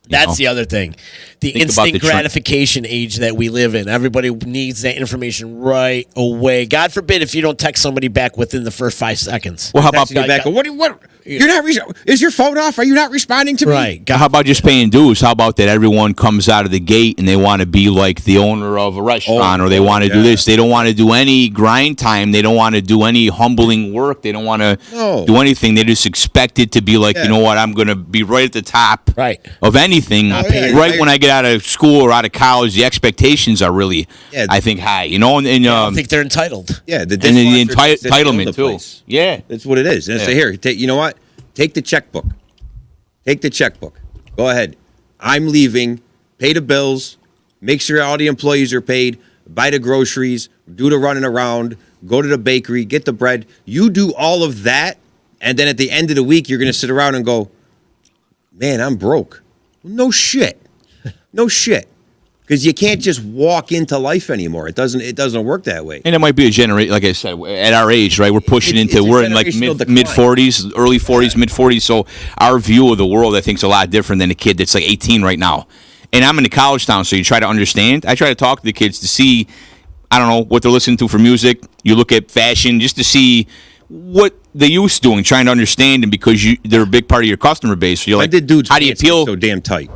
That's the other thing. The Think about instant the trend. gratification age that we live in. Everybody needs that information right away. God forbid if you don't text somebody back within the first 5 seconds. Well, how about Texting you back, what? You're not. Is your phone off? Are you not responding to me? Right. how about just paying dues? How about that everyone comes out of the gate and they want to be like the owner of a restaurant or they want to do this. They don't want to do any grind time. They don't want to do any humbling work. They don't want to do anything. They just expect it to be like, you know what, I'm going to be right at the top of anything. Right when I get out of school or out of college, the expectations are really, I think, high. You know, and I think they're entitled. Yeah, and the entitlement too. Yeah, that's what it is. And say, here, you know what? Take the checkbook. Take the checkbook. Go ahead. I'm leaving. Pay the bills. Make sure all the employees are paid. Buy the groceries. Do the running around. Go to the bakery. Get the bread. You do all of that, and then at the end of the week, you're going to sit around and go, man, I'm broke. No shit. No shit. Because you can't just walk into life anymore. It doesn't work that way. and it might be a generation. Like I said, at our age, right? We're pushing we're in like generational mid decline. 40s, early 40s, mid 40s. So our view of the world, I think, is a lot different than a kid that's like 18 right now. And I'm in a college town, so you try to understand. I try to talk to the kids to see, I don't know, what they're listening to for music. You look at fashion just to see what the youth's doing, trying to understand, and because they're a big part of your customer base. So you're like, how do you appeal? So damn tight.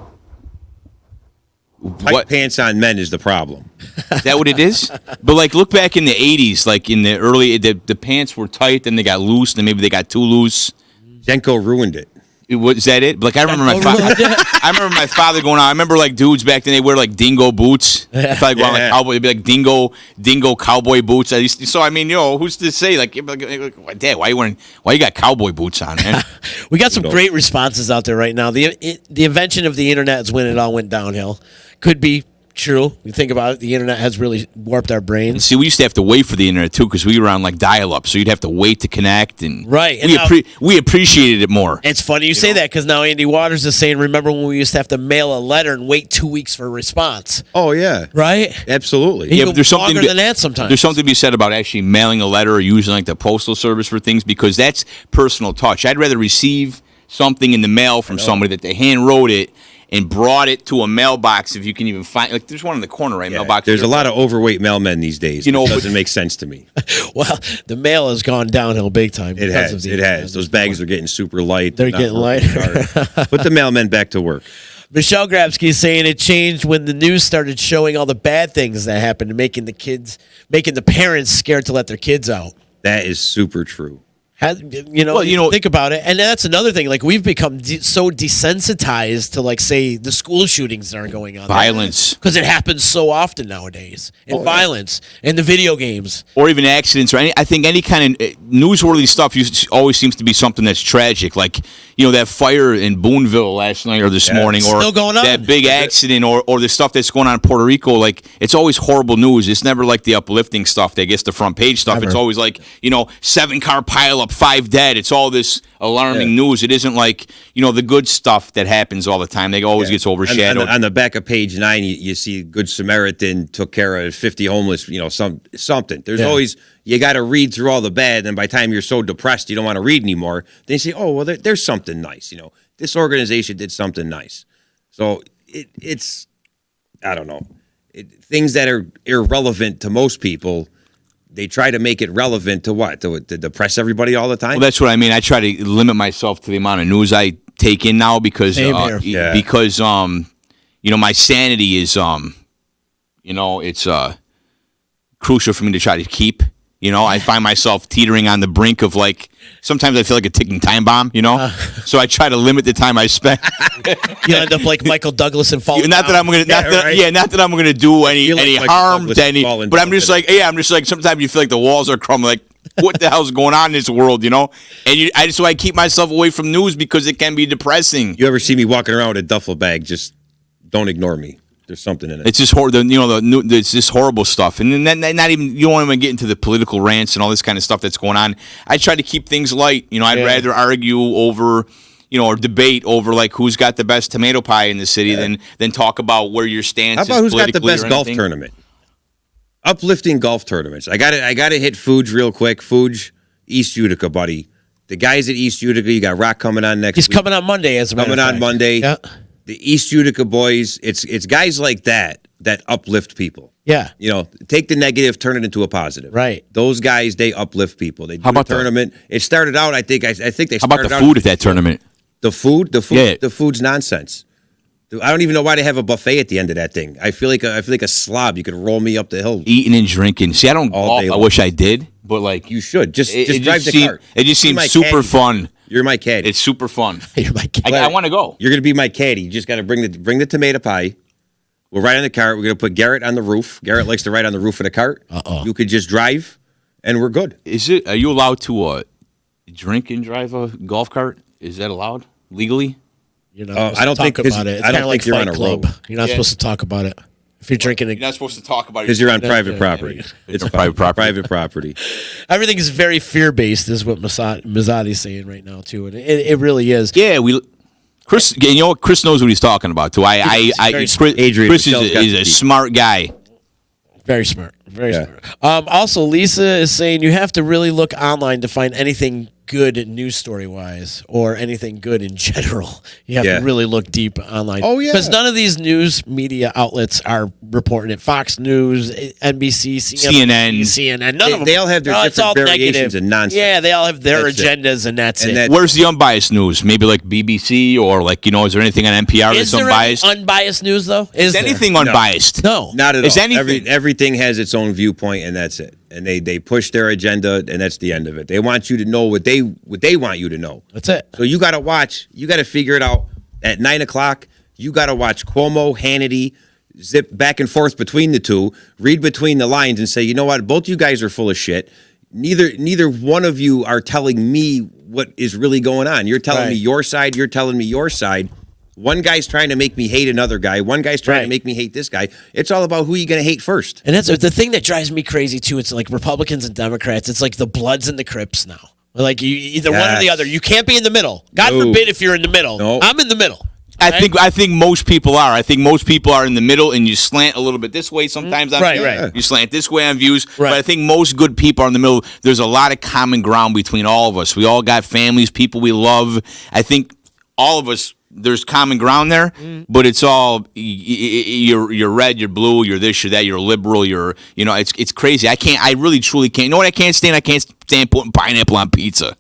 Tight pants on men is the problem. Is that what it is? But like, look back in the 80s, like in the early, the pants were tight, then they got loose, then maybe they got too loose. Jenko ruined it. Is that it? Like I remember my father. I remember my father going out. I remember like dudes back then. They wear like dingo boots. If I go on like cowboy, it'd be like dingo cowboy boots. So I mean, who's to say like, Dad, why you got cowboy boots on, man? We got some great responses out there right now. The invention of the internet is when it all went downhill. Could be true. You think about it, the internet has really warped our brains. See, we used to have to wait for the internet too because we were on like dial-up, so you'd have to wait to connect, and we appreciated it more. It's funny you say that because now Andy Waters is saying, remember when we used to have to mail a letter and wait 2 weeks for a response? Oh yeah, right. Absolutely. Yeah, but there's something longer than that sometimes. There's something to be said about actually mailing a letter or using like the postal service for things because that's personal touch. I'd rather receive something in the mail from somebody that they hand wrote it and brought it to a mailbox if you can even find. Like, there's one in the corner, right? Mailbox. There's a lot of overweight mailmen these days. It doesn't make sense to me. Well, the mail has gone downhill big time. It has. Those bags are getting super light. They're getting lighter. Put the mailmen back to work. Michelle Grabsky is saying it changed when the news started showing all the bad things that happened, making the parents scared to let their kids out. That is super true. Think about it, and that's another thing. Like we've become so desensitized to, like, say, the school shootings that are going on, violence, because it happens so often nowadays, and violence, and the video games, or even accidents, or I think any kind of newsworthy stuff always seems to be something that's tragic, like that fire in Boonville last night or this morning, or still going on. That big accident, or the stuff that's going on in Puerto Rico. Like it's always horrible news. It's never like the uplifting stuff that gets the front page stuff. It's always like 7-car pileup. up 5 dead. It's all this alarming news. It isn't like, the good stuff that happens all the time. They always gets overshadowed. On the back of page 9, you see Good Samaritan took care of 50 homeless, something. There's always, you got to read through all the bad, and by the time you're so depressed you don't want to read anymore, then you say, oh, well, there's something nice. This organization did something nice. So it's, I don't know, things that are irrelevant to most people, they try to make it relevant to what? To depress everybody all the time? Well, that's what I mean. I try to limit myself to the amount of news I take in now because my sanity is it's crucial for me to try to keep. I find myself teetering on the brink of sometimes I feel like a ticking time bomb, so I try to limit the time I spend. You end up like Michael Douglas and falling not down. that I'm gonna not that I'm gonna do any harm to any, but I'm just like sometimes you feel like the walls are crumbling, what the hell's going on in this world, and so I keep myself away from news because it can be depressing. You ever see me walking around with a duffel bag, just don't ignore me. There's something in it. It's just it's just horrible stuff, and then not even, you don't even get into the political rants and all this kind of stuff that's going on. I try to keep things light. I'd rather argue over, or debate over who's got the best tomato pie in the city than talk about where your stance is. How about who's got the politically best golf tournament? Uplifting golf tournaments. I got to hit Fuge real quick. Fuge, East Utica, buddy. The guys at East Utica, you got Rock coming on next week. He's coming on Monday, as a matter of fact. Coming on Monday. Yeah. The East Utica boys, it's guys like that uplift people. Yeah. Take the negative, turn it into a positive. Right. Those guys, they uplift people. They do How about the tournament. It started out, I think they How started about the out food at that tournament? The food? Yeah. The food's nonsense. I don't even know why they have a buffet at the end of that thing. I feel like a slob. You could roll me up the hill. Eating and drinking. See, I don't golf. I wish I did, but you should. Just drive the cart. It just seems super fun. You're my caddy. It's super fun. You're my caddy. I want to go. You're going to be my caddy. You just got to bring the tomato pie. We'll ride on the cart. We're going to put Garrett on the roof. Garrett likes to ride on the roof of the cart. You could just drive, and we're good. Are you allowed to drink and drive a golf cart? Is that allowed legally? You're not supposed to talk about it. It's kind of like you're on Fight a Club. road. You're not supposed to talk about it. If you're drinking You're not supposed to talk about it because you're on private property. It's a private property. Private property. Everything is very fear-based, is what Mazzoti's saying right now, too. And it really is. Yeah, Chris, Chris knows what he's talking about, too. Chris is a smart guy. Very smart. Very smart. Also, Lisa is saying you have to really look online to find anything good news story-wise or anything good in general. You have to really look deep online. Oh, yeah. Because none of these news media outlets are reporting it. Fox News, NBC, CNN. None of them. They all have their different variations and nonsense. Yeah, they all have their agendas, and that's it. Where's the unbiased news? Maybe like BBC or is there anything on NPR that's unbiased? Is there unbiased news, though? Is anything unbiased? No. Not at all. Everything has its own viewpoint, and that's it. And they push their agenda, and that's the end of it. They want you to know what they want you to know. That's it. So you got to watch. You got to figure it out at 9:00. You got to watch Cuomo, Hannity, zip back and forth between the two, read between the lines, and say, you know what? Both you guys are full of shit. Neither one of you are telling me what is really going on. You're telling me your side. You're telling me your side. One guy's trying to make me hate another guy. One guy's trying to make me hate this guy. It's all about who you're going to hate first. And that's the thing that drives me crazy, too. It's like Republicans and Democrats. It's like the Bloods and the Crips now. Like you either one or the other. You can't be in the middle. God forbid if you're in the middle. No. I'm in the middle. I think most people are. I think most people are in the middle, and you slant a little bit this way sometimes on views. Right. You slant this way on views. Right. But I think most good people are in the middle. There's a lot of common ground between all of us. We all got families, people we love. I think all of us, there's common ground there, but it's all you're red, you're blue, you're this, you're that, you're liberal, it's crazy. I really truly can't. You know what I can't stand? I can't stand putting pineapple on pizza.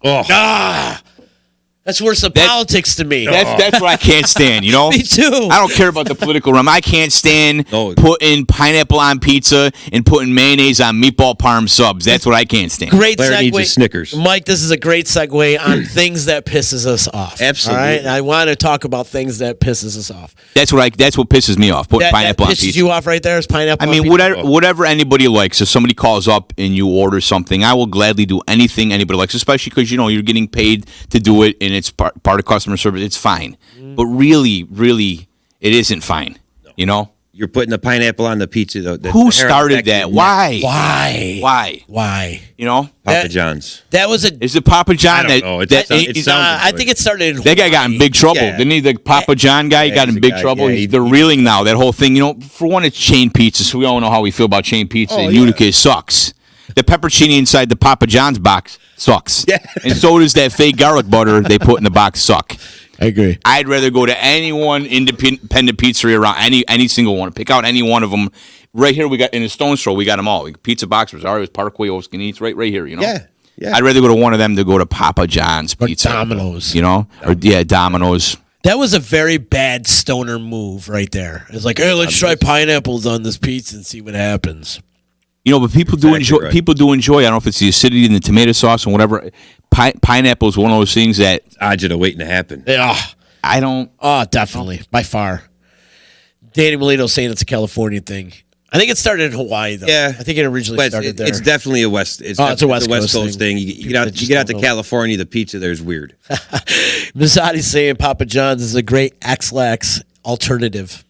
That's worse than politics to me. That's what I can't stand, Me too. I don't care about the political realm. I can't stand putting pineapple on pizza and putting mayonnaise on meatball parm subs. That's what I can't stand. Great Clare segue. needs a Snickers. Mike, this is a great segue on things that pisses us off. Absolutely. All right? And I want to talk about things that pisses us off. That's what pisses me off, putting pineapple that on pisses pizza. you off right there is pineapple I mean, on pizza? whatever anybody likes. If somebody calls up and you order something, I will gladly do anything anybody likes, especially because, you're getting paid to do it, and it's part of customer service. It's fine. But really, really, it isn't fine, You're putting the pineapple on the pizza. Who started that? Why? Why? You know, Papa John's. That was a. Is it Papa John? I don't know. I think it started. In That guy got in big trouble, didn't he? The Papa John guy got in big trouble. They're reeling now. That whole thing, for one, it's chain pizza, so we all know how we feel about chain pizza. Utica sucks. The pepperoni inside the Papa John's box sucks. Yeah. And so does that fake garlic butter they put in the box suck. I agree. I'd rather go to any one independent pizzeria around, any single one. Pick out any one of them. Right here, we got in the Stone's Throw, we got them all. Pizza Box, Rosario's, Parkway, Oskin Eats, right here, Yeah. I'd rather go to one of them than go to Papa John's Pizza. Or Domino's. Domino's. That was a very bad stoner move right there. It's like, hey, let's try pineapples on this pizza and see what happens. But people do enjoy. Right. People do enjoy. I don't know if it's the acidity in the tomato sauce and whatever. Pineapple is one of those things that agita waiting to happen. Yeah, I don't. Oh, definitely by far. Danny Molino saying it's a California thing. I think it started in Hawaii though. Yeah, I think it originally started there. It's definitely a West. It's a West Coast thing. You get out to California, the pizza there's weird. Mizzati's saying Papa John's is a great X-Lax alternative.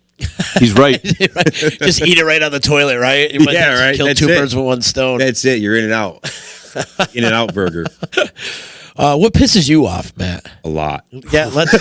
He's right. Just eat it right on the toilet, right? You might kill two birds with one stone. That's it. You're in and out. In and out burger. What pisses you off, Matt? A lot. Yeah, let's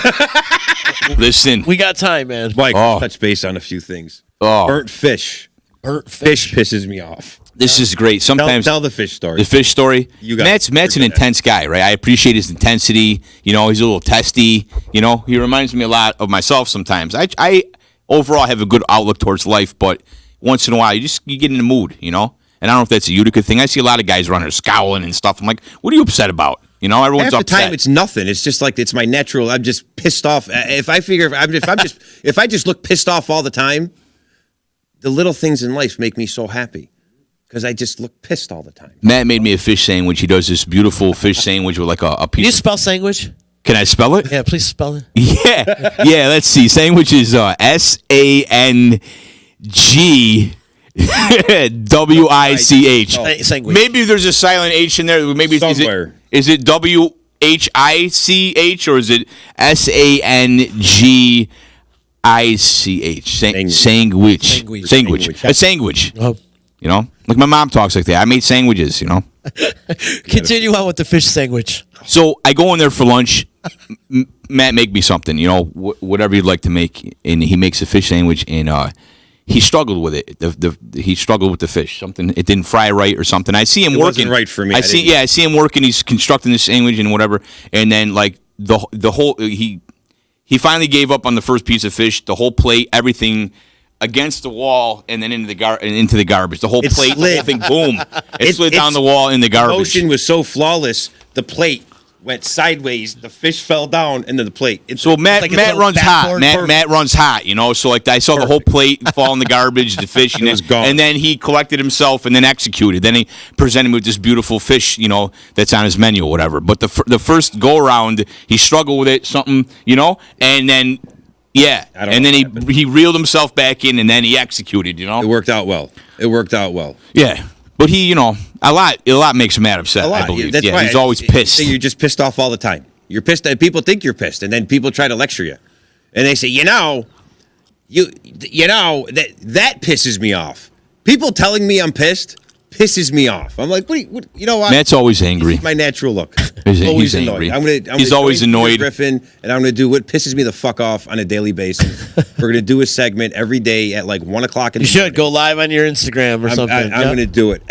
listen. We got time, man. Mike, touch base on a few things. Burnt fish. Burnt fish pisses me off. This is great. Sometimes tell the fish story. The fish story. Matt's an intense guy, right? I appreciate his intensity. He's a little testy. He reminds me a lot of myself sometimes. I overall have a good outlook towards life, but once in a while you get in the mood, And I don't know if that's a Utica thing. I see a lot of guys running there scowling and stuff. I'm like, what are you upset about? Everyone's half the upset. time it's nothing. It's just like it's my natural. I'm just pissed off. If I just look pissed off all the time, the little things in life make me so happy because I just look pissed all the time. Matt made me a fish sandwich. He does this beautiful fish sandwich with like a piece. Can you spell sandwich? Can I spell it? Yeah, please spell it. Yeah. Let's see. Sandwich is SANG. WICH. Sandwich. Maybe there's a silent H in there. Maybe somewhere. Is it WHICH or is it SANGICH? Sandwich. A sandwich. Oh. Like my mom talks like that. I made sandwiches. Continue on with the fish sandwich. So I go in there for lunch. Matt, make me something. Whatever you'd like to make, and he makes a fish sandwich and. He struggled with it. He struggled with the fish. Something it didn't fry right or something. I see him working. Wasn't right for me. I see him working. He's constructing the sandwich and whatever. And then like the whole he finally gave up on the first piece of fish. The whole plate, everything against the wall, and then into the garbage. The whole plate, the whole thing, boom! It slid down the wall in the garbage. The motion was so flawless. The plate went sideways. The fish fell down into the plate. Matt runs hot. Matt runs hot. So like I saw the whole plate fall in the garbage, the fish, and, was gone. And then he collected himself and then executed. Then he presented me with this beautiful fish, that's on his menu or whatever. But the first go around, he struggled with it, something, and then and then he reeled himself back in and then he executed. It worked out well. Yeah. But he, a lot makes him mad upset, I believe. That's why he's always pissed. You're just pissed off all the time. You're pissed. People think you're pissed, and then people try to lecture you. And they say, that pisses me off. People telling me I'm pissed pisses me off. I'm like, what you know what? Matt's always angry. It's my natural look. He's angry. He's always annoyed. Griffin, and I'm going to do what pisses me the fuck off on a daily basis. We're going to do a segment every day at like 1 o'clock in the morning. You should go live on your Instagram or something. I'm going to do it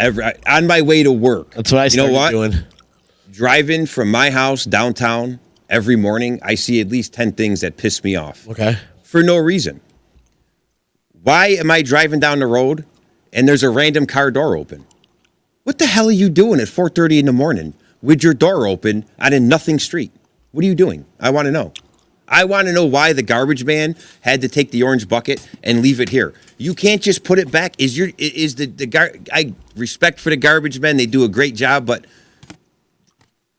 on my way to work. That's what I started doing. Driving from my house downtown every morning, I see at least 10 things that piss me off. Okay. For no reason. Why am I driving down the road and there's a random car door open? What the hell are you doing at 4:30 in the morning with your door open on a nothing street? What are you doing? I want to know. I want to know why the garbage man had to take the orange bucket and leave it here. You can't just put it back. I respect for the garbage men. They do a great job, but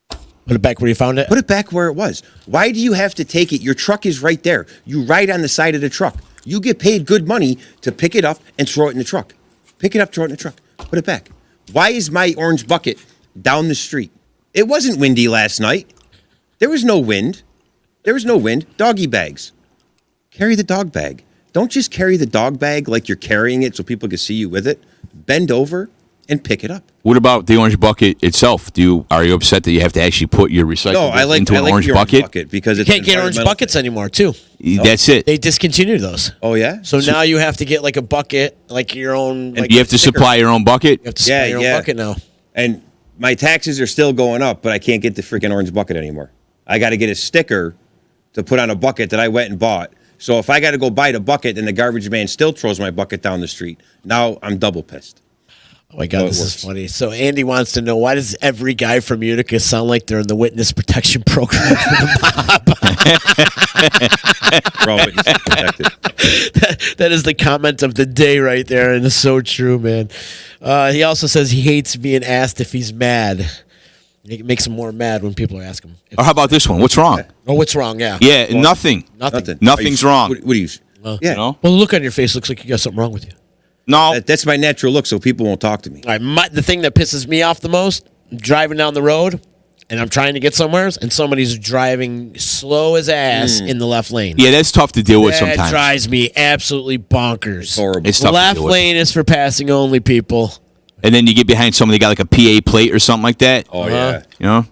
put it back where you found it? Put it back where it was. Why do you have to take it? Your truck is right there. You ride on the side of the truck. You get paid good money to pick it up and throw it in the truck. Pick it up, throw it in the truck. Put it back. Why is my orange bucket down the street? It wasn't windy last night. There was no wind. Doggy bags. Carry the dog bag. don't just carry the dog bag like you're carrying it so people can see you with it. Bend over and pick it up. What about the orange bucket itself? Are you upset that you have to actually put your recyclables into an orange bucket? Because You can't get orange buckets anymore, too. That's it. They discontinued those. Oh, yeah? So now you have to get like a bucket, like your own. Like You have to supply your own bucket? You have to supply your own bucket now. And my taxes are still going up, but I can't get the freaking orange bucket anymore. I got to get a sticker to put on a bucket that I went and bought. So if I got to go buy the bucket and the garbage man still throws my bucket down the street, now I'm double pissed. Oh my God, this is funny. So Andy wants to know, why does every guy from Utica sound like they're in the witness protection program for the mob? We're all witnesses protected. That is the comment of the day right there, and it's so true, man. He also says he hates being asked if he's mad. It makes him more mad when people ask him. Or how about this one? What's wrong? Oh, what's wrong? Yeah. Yeah, nothing. Nothing's wrong. What do you? Yeah. You know? Well, the look on your face looks like you got something wrong with you. No. That's my natural look, so people won't talk to me. All right, the thing that pisses me off the most, driving down the road, and I'm trying to get somewhere, and somebody's driving slow as ass in the left lane. Yeah, that's tough to deal with That sometimes. drives me absolutely bonkers. Horrible. It's tough to Left deal with. lane is for passing only people. And then you get behind somebody got like a PA plate or something like that. Oh, yeah. You know?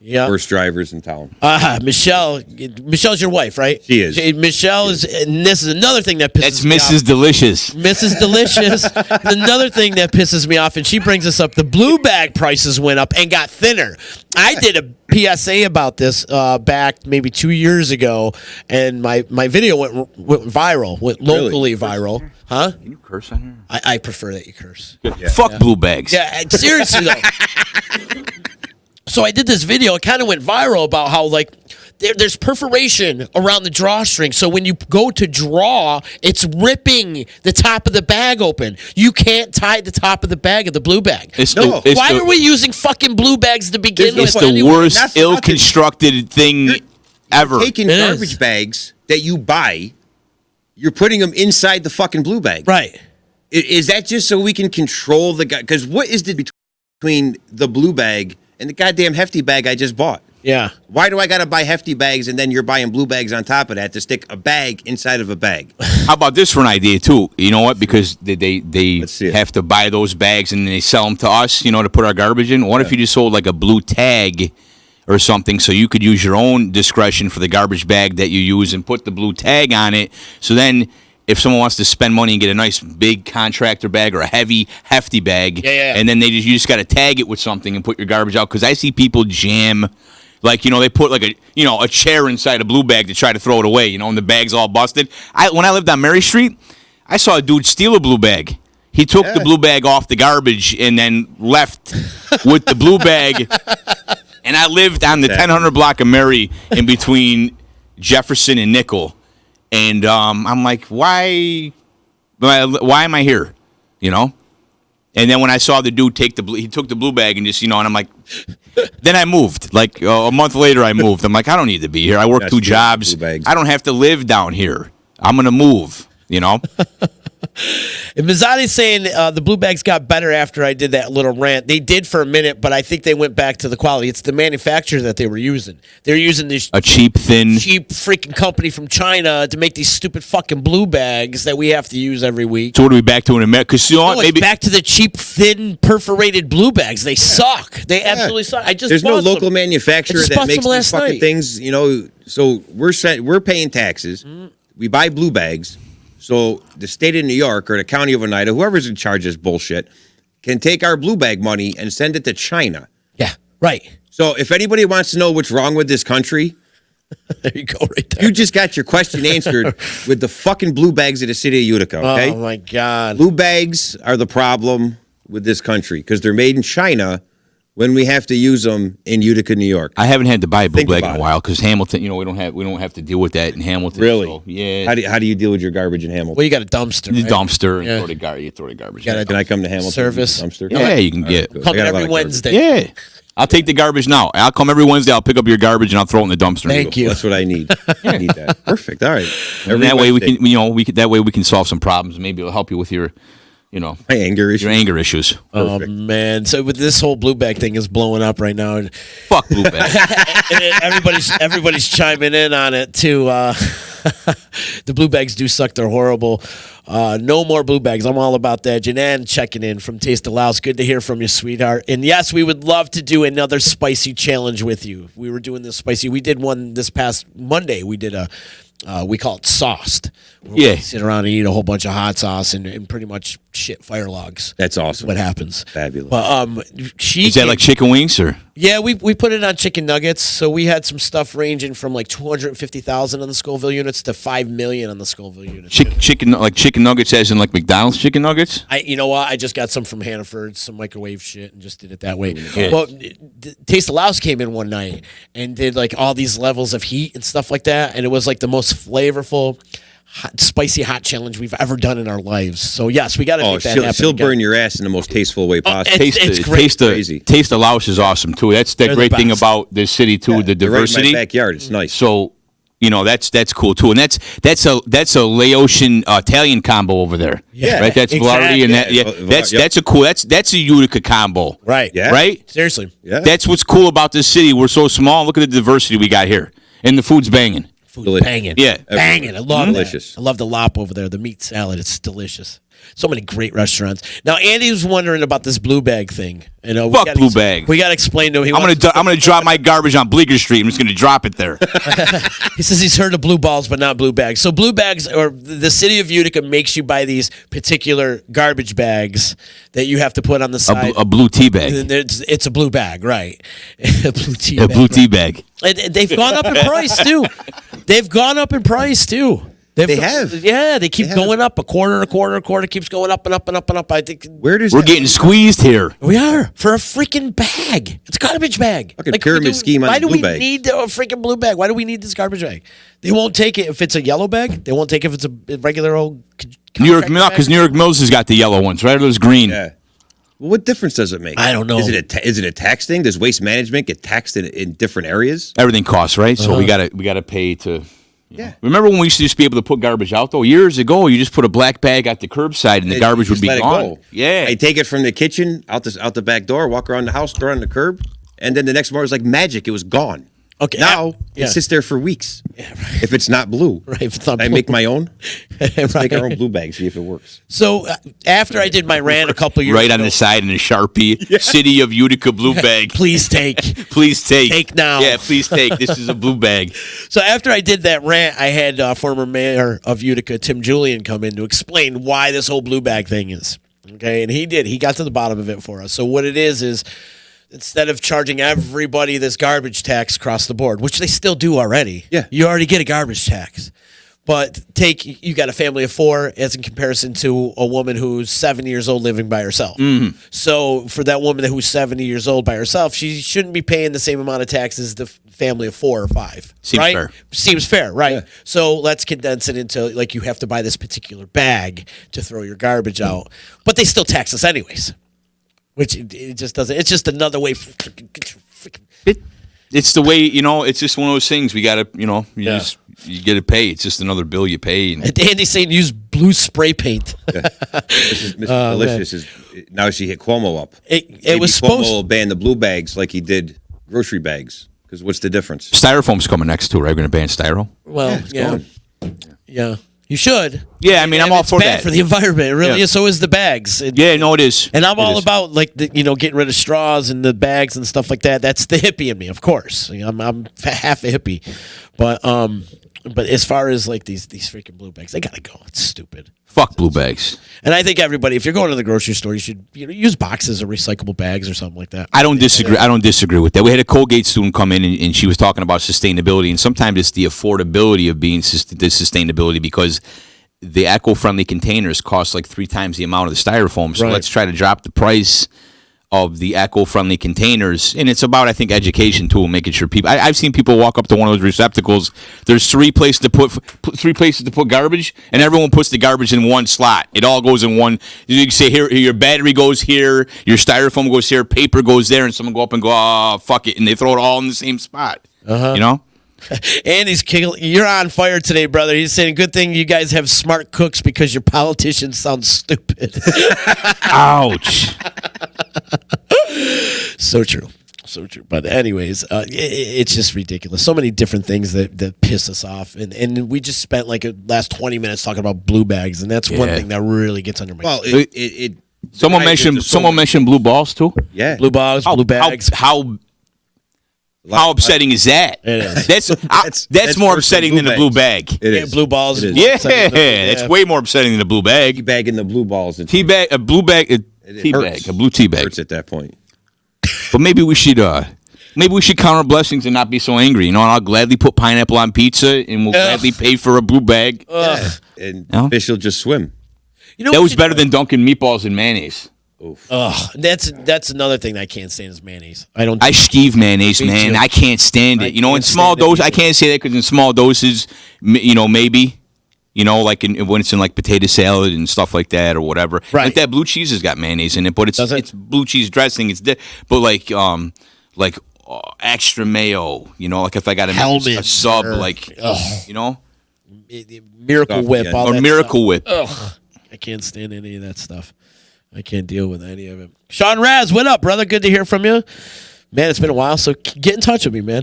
Yeah. Worst drivers in town. Michelle's your wife, right? She is. Michelle is, and this is another thing that pisses That's me Mrs. off. Delicious. Mrs. Delicious. Another thing that pisses me off, and she brings us up, the blue bag prices went up and got thinner. I did a PSA about this back maybe 2 years ago, and my video went viral, went locally viral. Huh? Can you curse on here? I prefer that you curse. Fuck blue bags. Yeah, seriously though. So I did this video. It kind of went viral about how like there's perforation around the drawstring. So when you go to draw, it's ripping the top of the bag open. You can't tie the top of the bag of the blue bag. Why are we using fucking blue bags to begin with? It's the Anyway, worst, that's ill-constructed thing ever. You're taking It garbage is. bags that you buy, you're putting them inside the fucking blue bag. Right. Is that just so we can control the guy? Because what is the between the blue bag and the goddamn hefty bag I just bought? Yeah. Why do I got to buy hefty bags and then you're buying blue bags on top of that to stick a bag inside of a bag? How about this for an idea too? You know what? Because they Let's see it. have to buy those bags and they sell them to us, you know, to put our garbage in. What if you just sold like a blue tag or something, so you could use your own discretion for the garbage bag that you use and put the blue tag on it? So then, if someone wants to spend money and get a nice big contractor bag or a heavy, hefty bag, and then you just got to tag it with something and put your garbage out. Because I see people jam, like, you know, they put like a chair inside a blue bag to try to throw it away, you know, and the bag's all busted. When I lived on Mary Street, I saw a dude steal a blue bag. He took the blue bag off the garbage and then left with the blue bag. And I lived on the 1000 block of Mary in between Jefferson and Nickel. And I'm like, why am I here? You know? And then when I saw the dude he took the blue bag and just, you know, and I'm like, then I moved. Like a month later, I moved. I'm like, I don't need to be here. I work 2 jobs. I don't have to live down here. I'm going to move, you know? And Mizzati's saying the blue bags got better after I did that little rant. They did for a minute, but I think they went back to the quality. It's the manufacturer that they were using. They're using this a cheap, thin, freaking company from China to make these stupid fucking blue bags that we have to use every week. So what are we back to in America? Because you know what? No, Maybe back to the cheap, thin, perforated blue bags. They suck. They absolutely suck. There's no local manufacturer that makes these last fucking night. things. You know, so we're paying taxes. We buy blue bags. So the state of New York or the county of Oneida, whoever's in charge of this bullshit, can take our blue bag money and send it to China. Yeah, right. So if anybody wants to know what's wrong with this country, there you go, right there. You just got your question answered with the fucking blue bags of the city of Utica, okay? Oh, my God. Blue bags are the problem with this country because they're made in China when we have to use them in Utica, New York. I haven't had to buy a blue bag in a while because Hamilton, you know, we don't have to deal with that in Hamilton. Really? So, yeah. How do you deal with your garbage in Hamilton? Well, you got a dumpster. You right? dumpster and Yeah. throw the garbage. Got in. a Can I come to Hamilton? service? Dumpster? Yeah, you can get. Good. I Coming got a lot every of garbage. Wednesday. Yeah. I'll take the garbage now. I'll come every Wednesday. I'll pick up your garbage and I'll throw it in the dumpster. Thank you. That's what I need. I need that. Perfect. All right. And that way we can, you know, that way we can solve some problems. Maybe it'll help you with your, you know, my anger issues. Your anger issues. Oh, man. So with this whole blue bag thing is blowing up right now. Fuck blue bag. And everybody's chiming in on it too. The blue bags do suck. They're horrible. No more blue bags. I'm all about that. Janan checking in from Taste of Laos. Good to hear from you, sweetheart. And yes, we would love to do another spicy challenge with you. We were doing this spicy. We did one this past Monday. We did we call it sauced. Yeah. We sit around and eat a whole bunch of hot sauce and pretty much shit fire logs. That's awesome. What happens. Fabulous. But Is that like chicken wings or? Yeah, we put it on chicken nuggets. So we had some stuff ranging from like 250,000 on the Scoville units to 5 million on the Scoville units. Chicken nuggets as in like McDonald's chicken nuggets? You know what? I just got some from Hannaford, some microwave shit, and just did it that way. Well, Taste of Laos came in one night and did like all these levels of heat and stuff like that, and it was like the most flavorful, spicy hot challenge we've ever done in our lives. So yes, we got to make that happen. She'll again. burn your ass in the most tasteful way possible. It's great. Taste of Laos is awesome too. That's the great thing about this city too, the diversity. Right in my backyard, it's nice. So, that's cool too, and that's a Laotian Italian combo over there. Yeah, right. That's exactly. Velarde, and that's a cool. That's a Utica combo. Right. Yeah. Right. Seriously. Yeah. That's what's cool about this city. We're so small. Look at the diversity we got here, and the food's banging. Food banging. Yeah. Banging. I love Delicious. that. I love the lop over there, the meat salad. It's delicious. So many great restaurants. Now, Andy was wondering about this blue bag thing. Fuck blue bag. We got to explain to him. I'm gonna drop my garbage on Bleecker Street. I'm just gonna drop it there. He says he's heard of blue balls, but not blue bags. So blue bags, or the city of Utica makes you buy these particular garbage bags that you have to put on the side. A blue tea bag. It's a blue bag, right? A blue tea A bag. blue tea bag. And they've gone up in price too. They've gone up in price too. They have. Yeah, they keep going up a quarter keeps going up and up and up and up. I think We're getting squeezed here. we are for a freaking bag. It's a garbage bag. Fucking pyramid scheme on why the blue do we bag. need a freaking blue bag? Why do we need this garbage bag? They won't take it if it's a yellow bag. They won't take it if it's a regular old New York contract Milk, because bag? New York Mills has got the yellow ones, right? Or those green. Yeah. Well, what difference does it make? I don't know. Is it a tax thing? Does waste management get taxed in different areas? Everything costs, right? So we gotta pay to. Remember when we used to just be able to put garbage out though? Years ago, you just put a black bag at the curbside and the garbage would Just be let it gone. go. Yeah. I take it from the kitchen out the back door, walk around the house, throw it on the curb, and then the next morning it was like magic. It was gone. Okay. Now Yeah. it sits there for weeks. Yeah, right. If it's not blue, Right, if it's not I blue. make my own. Let's make our Right. own blue bag. See if it works. So after I did my rant a couple years Right ago, on the side in a Sharpie. City of Utica blue bag. please take. Please take. Take now. Yeah, please take. This is a blue bag. So after I did that rant, I had former mayor of Utica, Tim Julian, come in to explain why this whole blue bag thing is. Okay, and he did. He got to the bottom of it for us. So what it is instead of charging everybody this garbage tax across the board, which they still do already. Yeah. You already get a garbage tax. But you got a family of 4 as in comparison to a woman who's 70 years old living by herself. Mm-hmm. So for that woman who's 70 years old by herself, she shouldn't be paying the same amount of taxes as the family of 4 or 5. Seems right? fair. Seems fair, right? Yeah. So let's condense it into like you have to buy this particular bag to throw your garbage out. But they still tax us anyways. Which it just doesn't. It's just another way. It's the way, it's just one of those things. We got to, you get to pay. It's just another bill you pay. And Andy's saying use blue spray paint. Mrs. Delicious is now she hit Cuomo up. It was Cuomo supposed. will ban the blue bags like he did grocery bags. Because what's the difference? Styrofoam's coming next too, right? We're going to ban styro. Well, Yeah, yeah. You should. Yeah, I mean, I'm all it's for bad that. for the environment. It really Yeah. is. So is the bags. Yeah, no, it is. And I'm It all is. about like getting rid of straws and the bags and stuff like that. That's the hippie in me, of course. I'm half a hippie, but as far as like these freaking blue bags, they gotta go. It's stupid. Fuck blue bags. And I think everybody, if you're going to the grocery store, you should use boxes or recyclable bags or something like that. I don't disagree. I don't disagree with that. We had a Colgate student come in and she was talking about sustainability, and sometimes it's the affordability of being the sustainability because the eco-friendly containers cost like 3 times the amount of the styrofoam. So Right. let's try to drop the price of the eco-friendly containers, and it's about, I think, education too, making sure people. I've seen people walk up to one of those receptacles. There's 3 places to put 3 places to put garbage, and everyone puts the garbage in one slot. It all goes in one. You can say here, your battery goes here, your styrofoam goes here, paper goes there, and someone go up and go, oh fuck it, and they throw it all in the same spot. Andy's kicking. You're on fire today, brother. He's saying, good thing you guys have smart cooks because your politicians sound stupid. Ouch. So true. So true. But anyways, it's just ridiculous. So many different things that piss us off. And we just spent like the last 20 minutes talking about blue bags, and that's one thing that really gets under my skin. Well, someone mentioned blue balls too. Yeah. Blue balls, blue bags. How upsetting is that? It is. That's more upsetting than the blue bag. It is. Blue balls. It is. Yeah, it's way more upsetting than the blue bag. Tea bag in the blue balls. A blue tea bag, a blue tea bag. Hurts at that point. But maybe we should count our blessings and not be so angry. You know, and I'll gladly put pineapple on pizza, and we'll gladly pay for a blue bag. Yeah. And fish will just swim. You know that was better than dunking meatballs in mayonnaise. That's another thing that I can't stand is mayonnaise. I skeeve mayonnaise, man. I can't stand it. You know, in small doses, I can't say that because in small doses, you know, maybe. You know, like when it's in like potato salad and stuff like that or whatever. Right. Like that blue cheese has got mayonnaise in it, but it's blue cheese dressing. But like extra mayo. You know, like if I got a sub, you know, Miracle Whip or Miracle Whip. Ugh, I can't stand any of that stuff. I can't deal with any of it. Sean Raz, what up, brother? Good to hear from you. Man, it's been a while, so get in touch with me, man.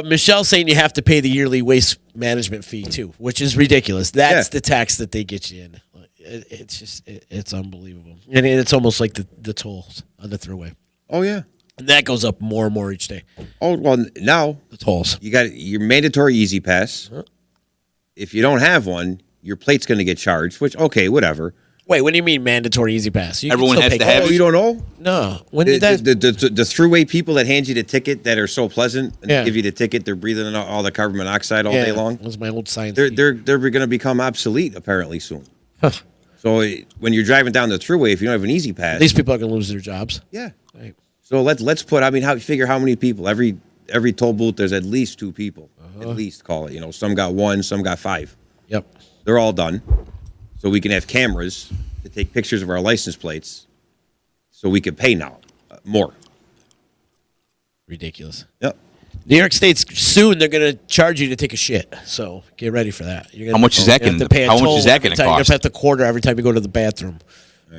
Michelle saying you have to pay the yearly waste management fee, too, which is ridiculous. That's the tax that they get you in. It's unbelievable. And it's almost like the tolls on the throughway. Oh, yeah. And that goes up more and more each day. Oh, well, now the tolls. You got your mandatory Easy Pass. Huh? If you don't have one, your plate's going to get charged, which, okay, whatever. Wait, what do you mean mandatory Easy Pass? Everyone has to have it. Oh, you don't know? No. When did that? The throughway people that hand you the ticket that are so pleasant and give you the ticket, they're breathing in all the carbon monoxide all day long. That was my old science. They're going to become obsolete apparently soon. Huh. So when you're driving down the throughway, if you don't have an Easy Pass, these people are going to lose their jobs. Yeah. Right. So let's put. I mean, figure how many people every toll booth? There's at least 2 people. At least call it. You know, some got 1, some got 5. Yep. They're all done. So we can have cameras to take pictures of our license plates, so we can pay now more. Ridiculous. Yep. New York State's soon. They're going to charge you to take a shit. So get ready for that. How much is that going to cost? You're going to have to quarter every time you go to the bathroom.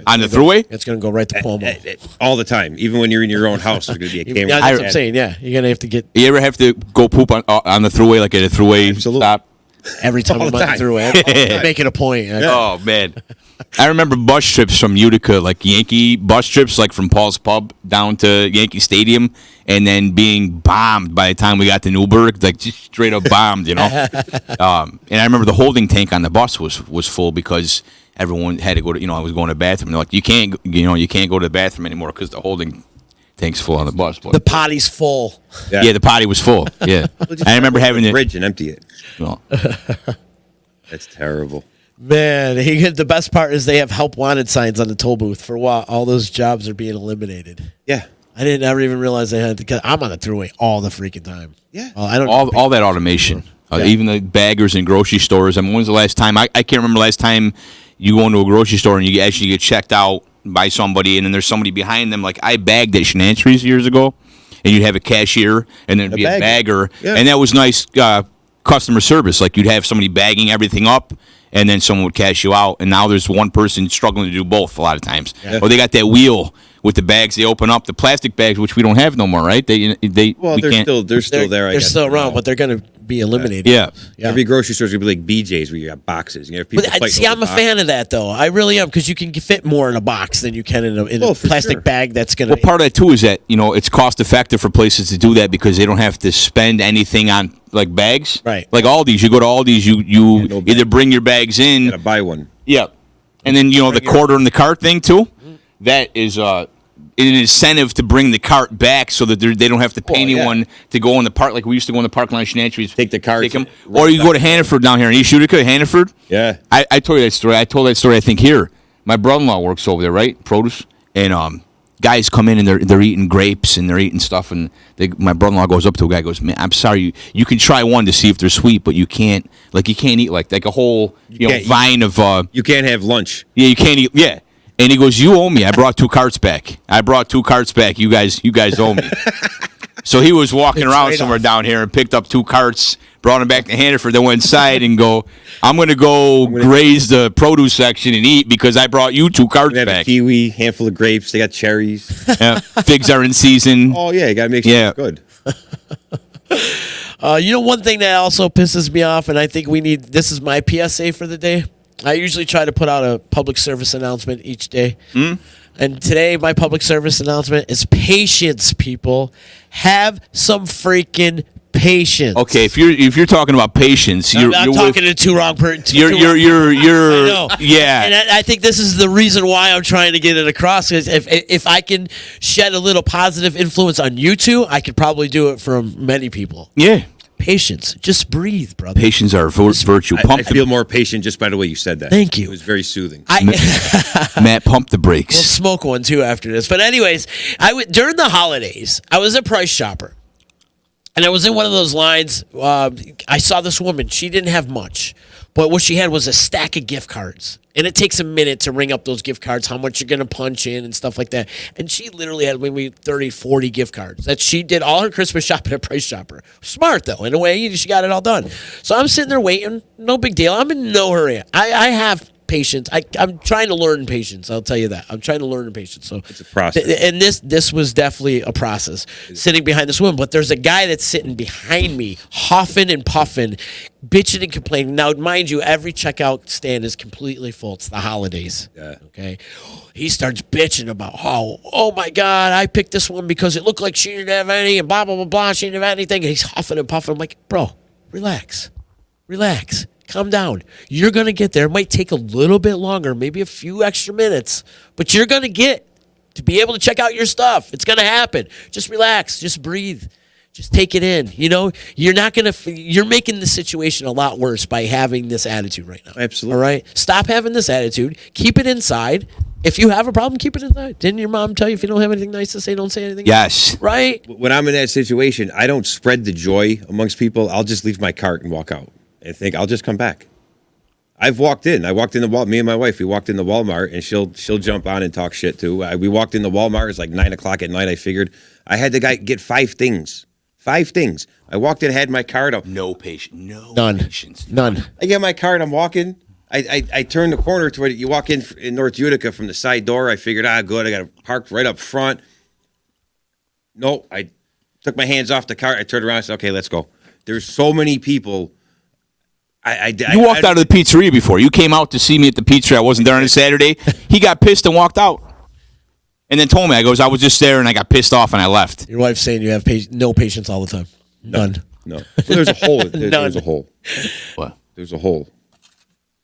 On the throughway? It's going to go right to Cuomo. All the time. Even when you're in your own house, there's going to be a camera. Yeah, that's what I'm saying. Yeah, you're going to have to get. You ever have to go poop on the throughway, like at a throughway stop? Every time I'm on the throughway. I'm making a point. Oh, man. I remember bus trips from Utica, like Yankee bus trips, like from Paul's Pub down to Yankee Stadium, and then being bombed by the time we got to Newburgh, like just straight up bombed, you know. And I remember the holding tank on the bus was full because everyone had to go to, you know, I was going to the bathroom. They're like, you can't go to the bathroom anymore because the holding tank's full on the bus. But the potty's full. Yeah, the potty was full. Yeah, I remember having the bridge and empty it. Well, that's terrible. Man, the best part is they have help wanted signs on the toll booth for what all those jobs are being eliminated. Yeah, I didn't ever even realize they had because I'm on the throughway all the freaking time. Yeah, I don't all that automation, even the baggers in grocery stores. I mean, when's the last time? I can't remember the last time you go into a grocery store and you actually get checked out by somebody, and then there's somebody behind them. Like I bagged at Shenanchees years ago, and you'd have a cashier, and there'd be a bagger, and that was nice customer service. Like you'd have somebody bagging everything up, and then someone would cash you out. And now there's one person struggling to do both a lot of times. Yeah. Or they got that wheel with the bags. They open up the plastic bags, which we don't have no more, right? They're still there. They're still around, but they're going to be eliminated. Yeah. Every grocery store is going to be like BJ's where you have boxes. You have people I'm a fan of that, though. I really am, because you can fit more in a box than you can in a plastic bag that's going to... Well, part of that, too, is that, you know, it's cost-effective for places to do that because they don't have to spend anything on, like, bags. Right. Like Aldi's. You go to Aldi's, you either bring your bags in... You got to buy one. Yeah. And then, you know, the quarter in the cart thing, too, that is... an incentive to bring the cart back so that they don't have to pay anyone to go in the park like we used to go in the park line Shenanchees. Take the cart. Take them. Or you go to Hannaford down here in East Utica, Hannaford. Yeah. I told you that story. I told that story, I think, here. My brother-in-law works over there, right? Produce. And guys come in and they're eating grapes and they're eating stuff. And my brother-in-law goes up to a guy and goes, man, I'm sorry. You can try one to see if they're sweet, but you can't eat like a whole vine of... you can't have lunch. Yeah, you can't eat... Yeah. And he goes, you owe me. I brought 2 carts back. You guys owe me. So he was walking It's around right somewhere off. down here and picked up 2 carts, brought them back to Hannaford, then went inside and go, I'm going to go graze the produce section and eat because I brought you 2 carts We have a back. kiwi, handful of grapes. They got cherries. Yeah, figs are in season. Oh yeah, you gotta make sure Yeah. it's good. One thing that also pisses me off, and I think this is my PSA for the day. I usually try to put out a public service announcement each day. And today, my public service announcement is patience, people. Have some freaking patience. Okay, if you're talking about patience, I'm you're talking to two wrong people. you're I know. yeah. And I think this is the reason why I'm trying to get it across. Is if I can shed a little positive influence on you two, I could probably do it from many people. Yeah. Patience. Just breathe, brother. Patience are virtue. I Pump feel more patient just by the way you said that. Thank you. It was very soothing. Matt, pump the brakes. We'll smoke one too after this. But anyways, during the holidays, I was a Price Shopper, and I was in one of those lines. I saw this woman. She didn't have much, but what she had was a stack of gift cards. And it takes a minute to ring up those gift cards, how much you're going to punch in and stuff like that. And she literally had maybe 30, 40 gift cards. That she did all her Christmas shopping at Price Shopper. Smart, though. In a way, she got it all done. So I'm sitting there waiting. No big deal. I'm in no hurry. I have patience. I'm trying to learn patience. I'll tell you that. I'm trying to learn patience. So It's a process. And this was definitely a process, sitting behind this woman. But there's a guy that's sitting behind me, huffing and puffing, bitching and complaining. Now, mind you, every checkout stand is completely full. It's the holidays. Yeah. Okay. He starts bitching about, oh my God, I picked this one because it looked like she didn't have any, and blah, blah, blah, blah. She didn't have anything. And he's huffing and puffing. I'm like, bro, relax. Calm down. You're going to get there. It might take a little bit longer, maybe a few extra minutes, but you're going to get to be able to check out your stuff. It's going to happen. Just relax. Just breathe. Just take it in. You're not going to, you're making the situation a lot worse by having this attitude right now. Absolutely. All right? Stop having this attitude. Keep it inside. If you have a problem, keep it inside. Didn't your mom tell you if you don't have anything nice to say, don't say anything? Yes. Right? When I'm in that situation, I don't spread the joy amongst people. I'll just leave my cart and walk out and think I'll just come back. I've walked in. I walked in the Walmart. Me and my wife, we walked in the Walmart, and she'll jump on and talk shit too. We walked in the Walmart. It's like 9:00 at night. I figured I had the guy get 5 things. 5 things. I walked in, had my card up. No patience. No None. patience. None. I get my card. I'm walking. I turn the corner to where you walk in North Utica from the side door. I figured, good. I got it parked right up front. No, I took my hands off the cart. I turned around. I said, okay, let's go. There's so many people. You walked out of the pizzeria before. You came out to see me at the pizzeria. I wasn't there on a Saturday. He got pissed and walked out. And then told me, I was just there and I got pissed off and I left. Your wife's saying you have no patience all the time. None. No. Well, there's a hole. There's a None. hole. What? There's a hole.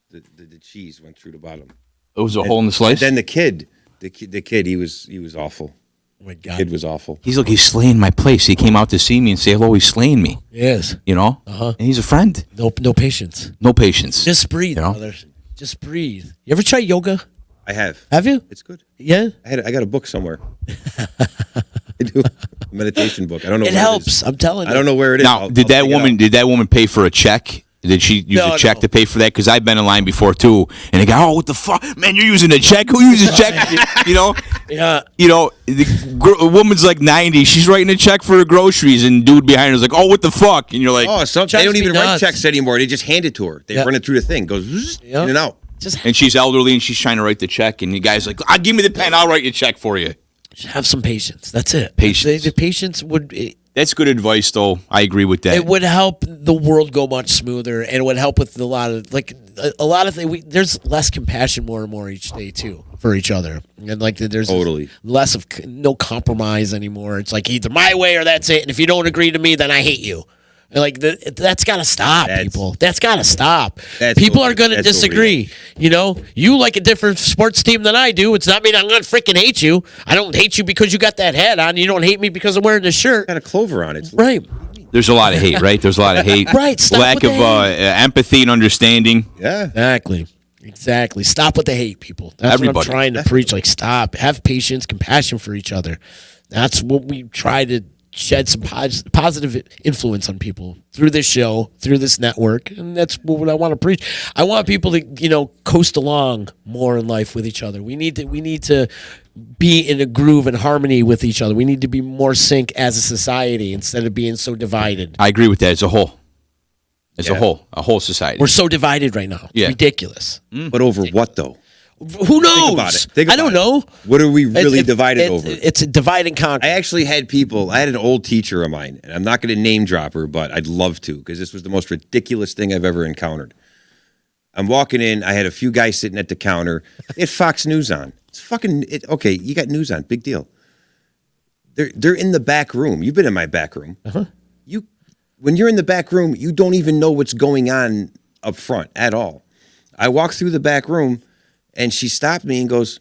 The cheese went through the bottom. There was a hole in the slice? And then the kid, he was awful. Oh my God. Kid was awful. He's slaying my place. He came out to see me and say hello. He's slaying me. Yes. And he's a friend. No patience. No patience. Just breathe, brother. Just breathe. You ever try yoga? I have. Have you? It's good. Yeah. I got a book somewhere. I do a meditation book. I don't know. It where helps. It is. I'm telling you. I don't know where it is. Now, did that woman pay for a check? Did she use a check to pay for that? Because I've been in line before too, and they go, what the fuck, man? You're using a check? Who uses check? Yeah. A woman's like 90. She's writing a check for her groceries, and dude behind her's like, what the fuck? And you're like, they don't even write nuts. checks anymore. They just hand it to her. They run it through the thing. Goes zzz, in and out. and she's elderly, and she's trying to write the check, and the guy's like, give me the pen. I'll write your check for you. Just have some patience. That's it. Patience. The patience would. That's good advice, though. I agree with that. It would help the world go much smoother, and it would help with a lot of things. There's less compassion more and more each day too for each other, and there's Totally. less of no compromise anymore. It's like either my way or that's it, and if you don't agree to me, then I hate you. And that's got to stop, people. That's got to stop. People are going to disagree. You like a different sports team than I do. It's not mean I'm going to freaking hate you. I don't hate you because you got that hat on. You don't hate me because I'm wearing this shirt. Got a clover on it. Right. There's a lot of hate, right? There's a lot of hate. Right. Stop Lack with of the hate. empathy and understanding. Yeah. Exactly. Stop with the hate, people. That's Everybody. what I'm trying to preach. Stop. Have patience, compassion for each other. That's what we try to shed some positive influence on people through this show, through this network, and that's what I want to preach. I want people to, coast along more in life with each other. We need to be in a groove and harmony with each other. We need to be more sync as a society instead of being so divided. I agree with that as a whole. As a whole society. We're so divided right now. It's Yeah. ridiculous. But over what, though? Who knows? Think about it. Think I about don't it. know. What are we really divided over? It's a divide and conquer. I actually had people. I had an old teacher of mine, and I'm not going to name drop her, but I'd love to because this was the most ridiculous thing I've ever encountered. I'm walking in. I had a few guys sitting at the counter. They had Fox News on. It's fucking okay. You got news on. Big deal. They're in the back room. You've been in my back room. When you're in the back room, you don't even know what's going on up front at all. I walk through the back room, and she stopped me and goes,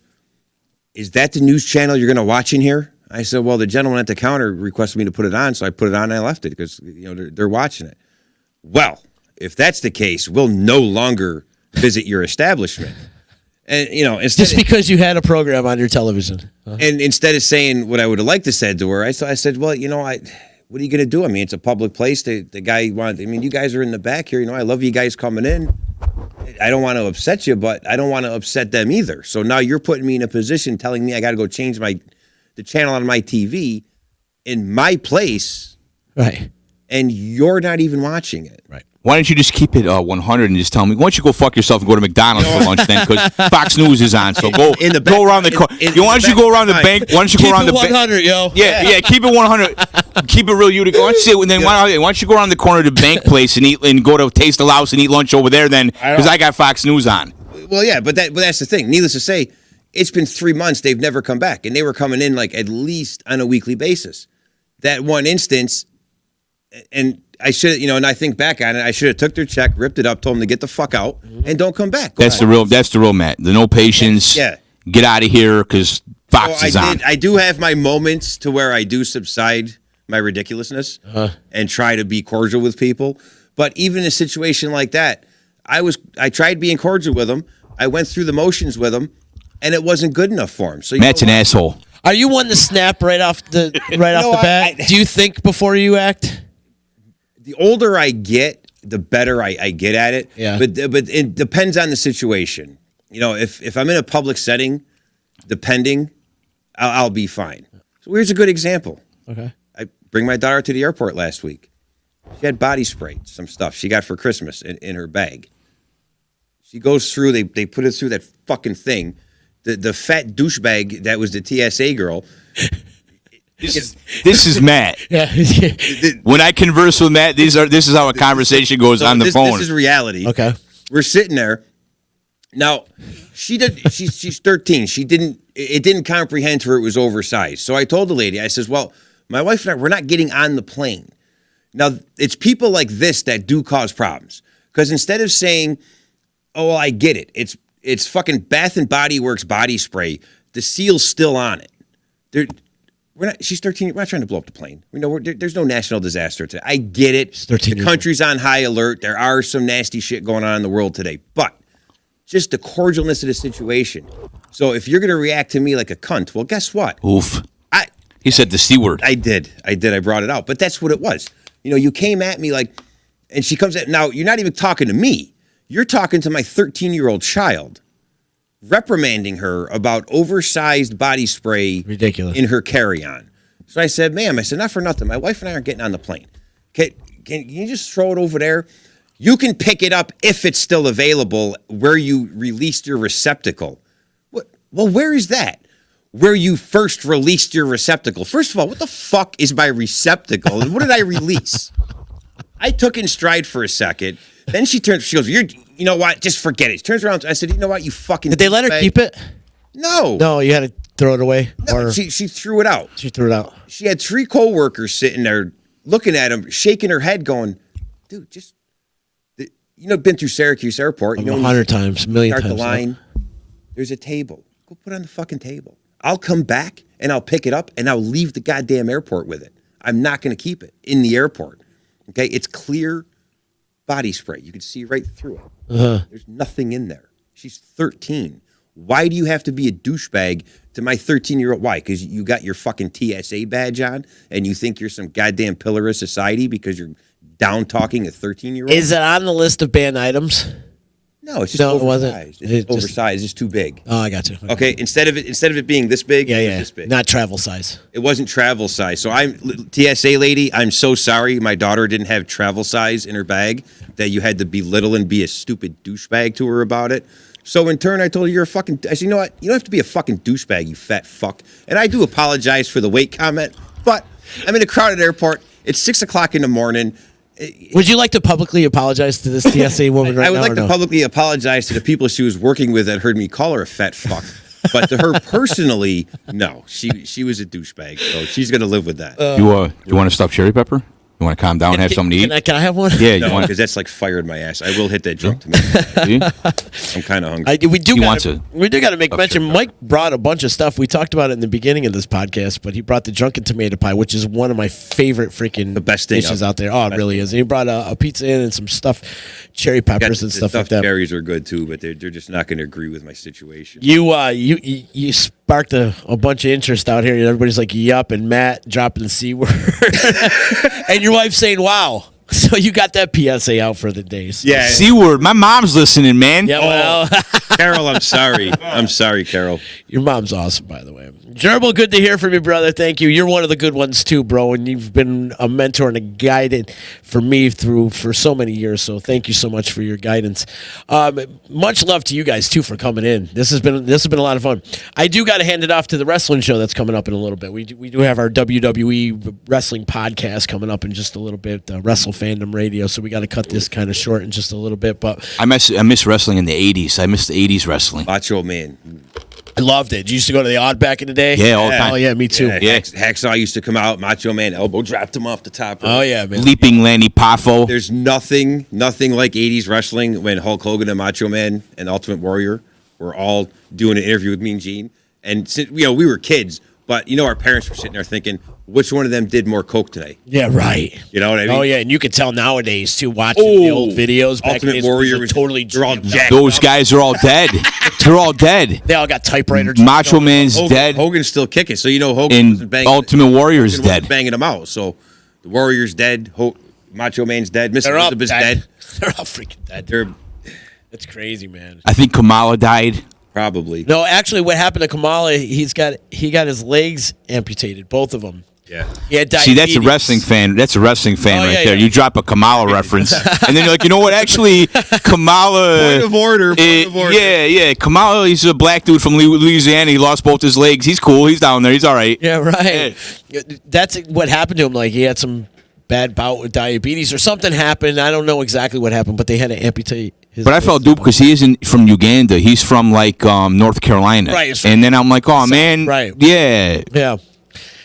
"Is that the news channel you're going to watch in here?" I said, "Well, the gentleman at the counter requested me to put it on, so I put it on and I left it because they're watching it." Well, if that's the case, we'll no longer visit your establishment. And just because you had a program on your television. And instead of saying what I would have liked to said to her, I said, "Well, what are you going to do? I mean, it's a public place. The guy wanted. I mean, you guys are in the back here. I love you guys coming in. I don't want to upset you, but I don't want to upset them either. So now you're putting me in a position, telling me I got to go change the channel on my TV in my place, Right. and you're not even watching it. Right. Why don't you just keep it 100 and just tell me? Why don't you go fuck yourself and go to McDonald's for lunch then? Because Fox News is on. So go around the corner. Why don't you go around the bank? Why don't you go around the bank? 100, yo. Yeah. Keep it 100. Keep it real. You to go. Why don't you go around the corner to the bank place and eat and go to Taste of Laos and eat lunch over there then? Because I got Fox News on. Well, yeah, but that's the thing. Needless to say, it's been 3 months. They've never come back, and they were coming in like at least on a weekly basis. That one instance, and I should, and I think back on it, I should have took their check, ripped it up, told them to get the fuck out, and don't come back. That's the real Matt. The no patience. Yeah. Get out of here because Fox is on. I do have my moments to where I do subside my ridiculousness and try to be cordial with people. But even in a situation like that, I tried being cordial with them. I went through the motions with them, and it wasn't good enough for them. So Matt's an asshole. Are you one to snap right off the bat? Do you think before you act? The older I get, the better I get at it. Yeah. But it depends on the situation. If I'm in a public setting, depending, I'll be fine. So here's a good example. Okay. I bring my daughter to the airport last week. She had body spray, some stuff she got for Christmas in her bag. She goes through, they put it through that fucking thing. The fat douchebag that was the TSA girl. This is Matt. Yeah. When I converse with Matt, this is how a conversation goes on the phone. This is reality. Okay. We're sitting there. Now, she's 13. It didn't comprehend to her it was oversized. So I told the lady, I says, "Well, my wife and I, we're not getting on the plane." Now, it's people like this that do cause problems. Because instead of saying, "Oh, well, I get it. It's fucking Bath and Body Works body spray. The seal's still on it." She's 13. We're not trying to blow up the plane. There's no national disaster today. I get it. The country's on high alert. There are some nasty shit going on in the world today. But just the cordialness of the situation. So if you're going to react to me like a cunt, well, guess what? Oof. He said the C word. I did. I brought it out. But that's what it was. You came at me like, and she comes at, now you're not even talking to me. You're talking to my 13-year-old child, reprimanding her about oversized body spray Ridiculous. in her carry-on. So I said, "Ma'am," I said, "not for nothing. My wife and I aren't getting on the plane. Can you just throw it over there? You can pick it up if it's still available where you released your receptacle." Well, where is that? Where you first released your receptacle? First of all, what the fuck is my receptacle? And what did I release? I took in stride for a second. Then she goes, "You know what? Just forget it." She turns around. I said, "You know what? You fucking..." Did they let her keep it? No. No, you had to throw it away. No, or she threw it out. she threw it out. She had 3 coworkers sitting there looking at him, shaking her head, going, "Dude, just..." Been through Syracuse Airport. 100 times, a million start times. the line. There's a table. Go put it on the fucking table. I'll come back and I'll pick it up and I'll leave the goddamn airport with it. I'm not going to keep it in the airport. Okay? It's clear body spray. You can see right through it. There's nothing in there. She's 13. Why do you have to be a douchebag to my 13-year-old? Why? Because you got your fucking TSA badge on and you think you're some goddamn pillar of society because you're down talking a 13-year-old? Is it on the list of banned items? No, it's just No, it oversized. wasn't. It's It just just- oversized. It's just too big. Oh, I got you. Okay, instead of it being this big, Yeah, it was yeah. this big. Not travel size. It wasn't travel size. So TSA lady, I'm so sorry my daughter didn't have travel size in her bag that you had to belittle and be a stupid douchebag to her about it. So in turn, I told her, you're a fucking, I said, you know what? You don't have to be a fucking douchebag, you fat fuck. And I do apologize for the weight comment, but I'm in a crowded airport. It's 6 o'clock in the morning. Would you like to publicly apologize to this TSA woman right now? I would like or to no? publicly apologize to the people she was working with that heard me call her a fat fuck. But to her personally, no. She was a douchebag, so she's going to live with that. You want to stuff cherry pepper? You want to calm down, have something to eat? Can I have one? Yeah, you No, want because that's like fired my ass. I will hit that drunk tomato. I'm kind of hungry. We do. He wants it. We do got to make Oh, mention. sure. Mike brought a bunch of stuff. We talked about it in the beginning of this podcast, but he brought the drunken tomato pie, which is one of my favorite freaking The best thing dishes out out there. Oh, it really is. And he brought a pizza in and some stuff, cherry peppers and The stuff like stuffed that. cherries are good too, but they're just not going to agree with my situation. You sparked a bunch of interest out here. Everybody's like, yup, and Matt dropping the C word. And your wife saying, wow. So you got that PSA out for the days. Yeah, C word. My mom's listening, man. Yeah, well, Carol, I'm sorry. I'm sorry, Carol. your mom's awesome, by the way. Gerbil, good to hear from you, brother. Thank you. You're one of the good ones, too, bro. And you've been a mentor and a guide for me for so many years. So thank you so much for your guidance. Much love to you guys, too, for coming in. This has been a lot of fun. I do got to hand it off to the wrestling show that's coming up in a little bit. We do have our WWE wrestling podcast coming up in just a little bit, Wrestle Fandom Radio. So we got to cut this kind of short in just a little bit. But I miss wrestling in the 80s. I miss the 80s wrestling. Macho Man. I loved it. You used to go to the Odd back in the day? Yeah, all the time. Oh, yeah, me too. Yeah, Hacksaw used to come out. Macho Man elbow dropped him off the top. Oh, yeah, man. Leaping Lanny Poffo. There's nothing like 80s wrestling when Hulk Hogan and Macho Man and Ultimate Warrior were all doing an interview with Mean Gene. And we were kids, but our parents were sitting there thinking, which one of them did more coke today? Yeah, right. You know what I mean? Oh, yeah, and you could tell nowadays, too, watching the old videos back in the Ultimate days, Warrior was totally they're all jammed up. jacked. Those guys are all dead. They're all dead. They all got typewriter. Macho Man's dead. Hogan's still kicking, so Hogan And wasn't banging. Ultimate Warrior's Hogan wasn't dead. banging him out. So the Warrior's dead. Macho Man's dead. Miss They're all Elizabeth's dead. dead. They're all freaking dead. They're It's crazy, man. I think Kamala died. probably. No, actually, what happened to Kamala? He got his legs amputated, both of them. Yeah. He had See, that's a diabetes. wrestling fan. That's a wrestling fan Oh, right yeah, there. yeah. You drop a Kamala reference, and then you're like, you know what? Actually, Kamala. Point of order. Point of order. Yeah. Kamala, he's a black dude from Louisiana. He lost both his legs. He's cool. He's down there. He's all right. Yeah, right. That's what happened to him. Like, he had some bad bout with diabetes or something happened. I don't know exactly what happened, but they had to amputate his But I felt duped because he isn't from Uganda. He's from like North Carolina. Right, it's from- And then I'm like, oh man. right. Yeah. Yeah.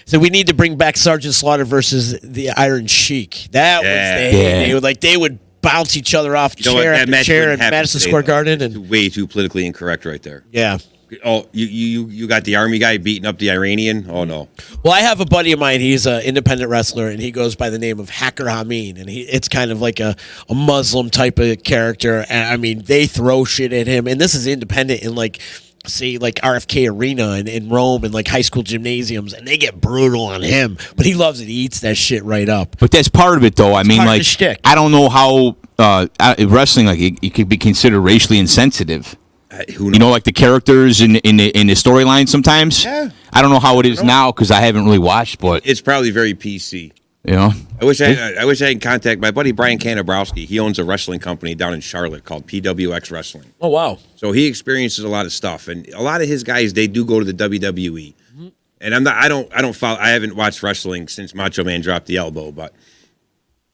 So we need to bring back Sergeant Slaughter versus the Iron Sheik. That Yeah. was Yeah. they would bounce each other off You know what? chair That after match chair wouldn't at happen Madison today, Square though. Garden, It's and way too politically incorrect right there. yeah. Oh, you got the army guy beating up the Iranian? Oh no. Well, I have a buddy of mine. He's an independent wrestler, and he goes by the name of Hacker Hameen, and it's kind of like a Muslim type of character. And I mean, they throw shit at him, and this is independent in like, say, like RFK Arena in Rome and like high school gymnasiums, and they get brutal on him. But he loves it. He eats that shit right up. But that's part of it, though. I mean, part of like, the shtick. I don't know how wrestling, like, it could be considered racially insensitive. Who knows? You know, like the characters in the storyline sometimes. Yeah. I don't know how it is now because I haven't really watched, but It's probably very PC. you know, I wish I had contact my buddy Brian Kanabrowski. He owns a wrestling company down in Charlotte called PWX Wrestling. Oh wow! So he experiences a lot of stuff, and a lot of his guys they do go to the WWE. And I don't follow. I haven't watched wrestling since Macho Man dropped the elbow, but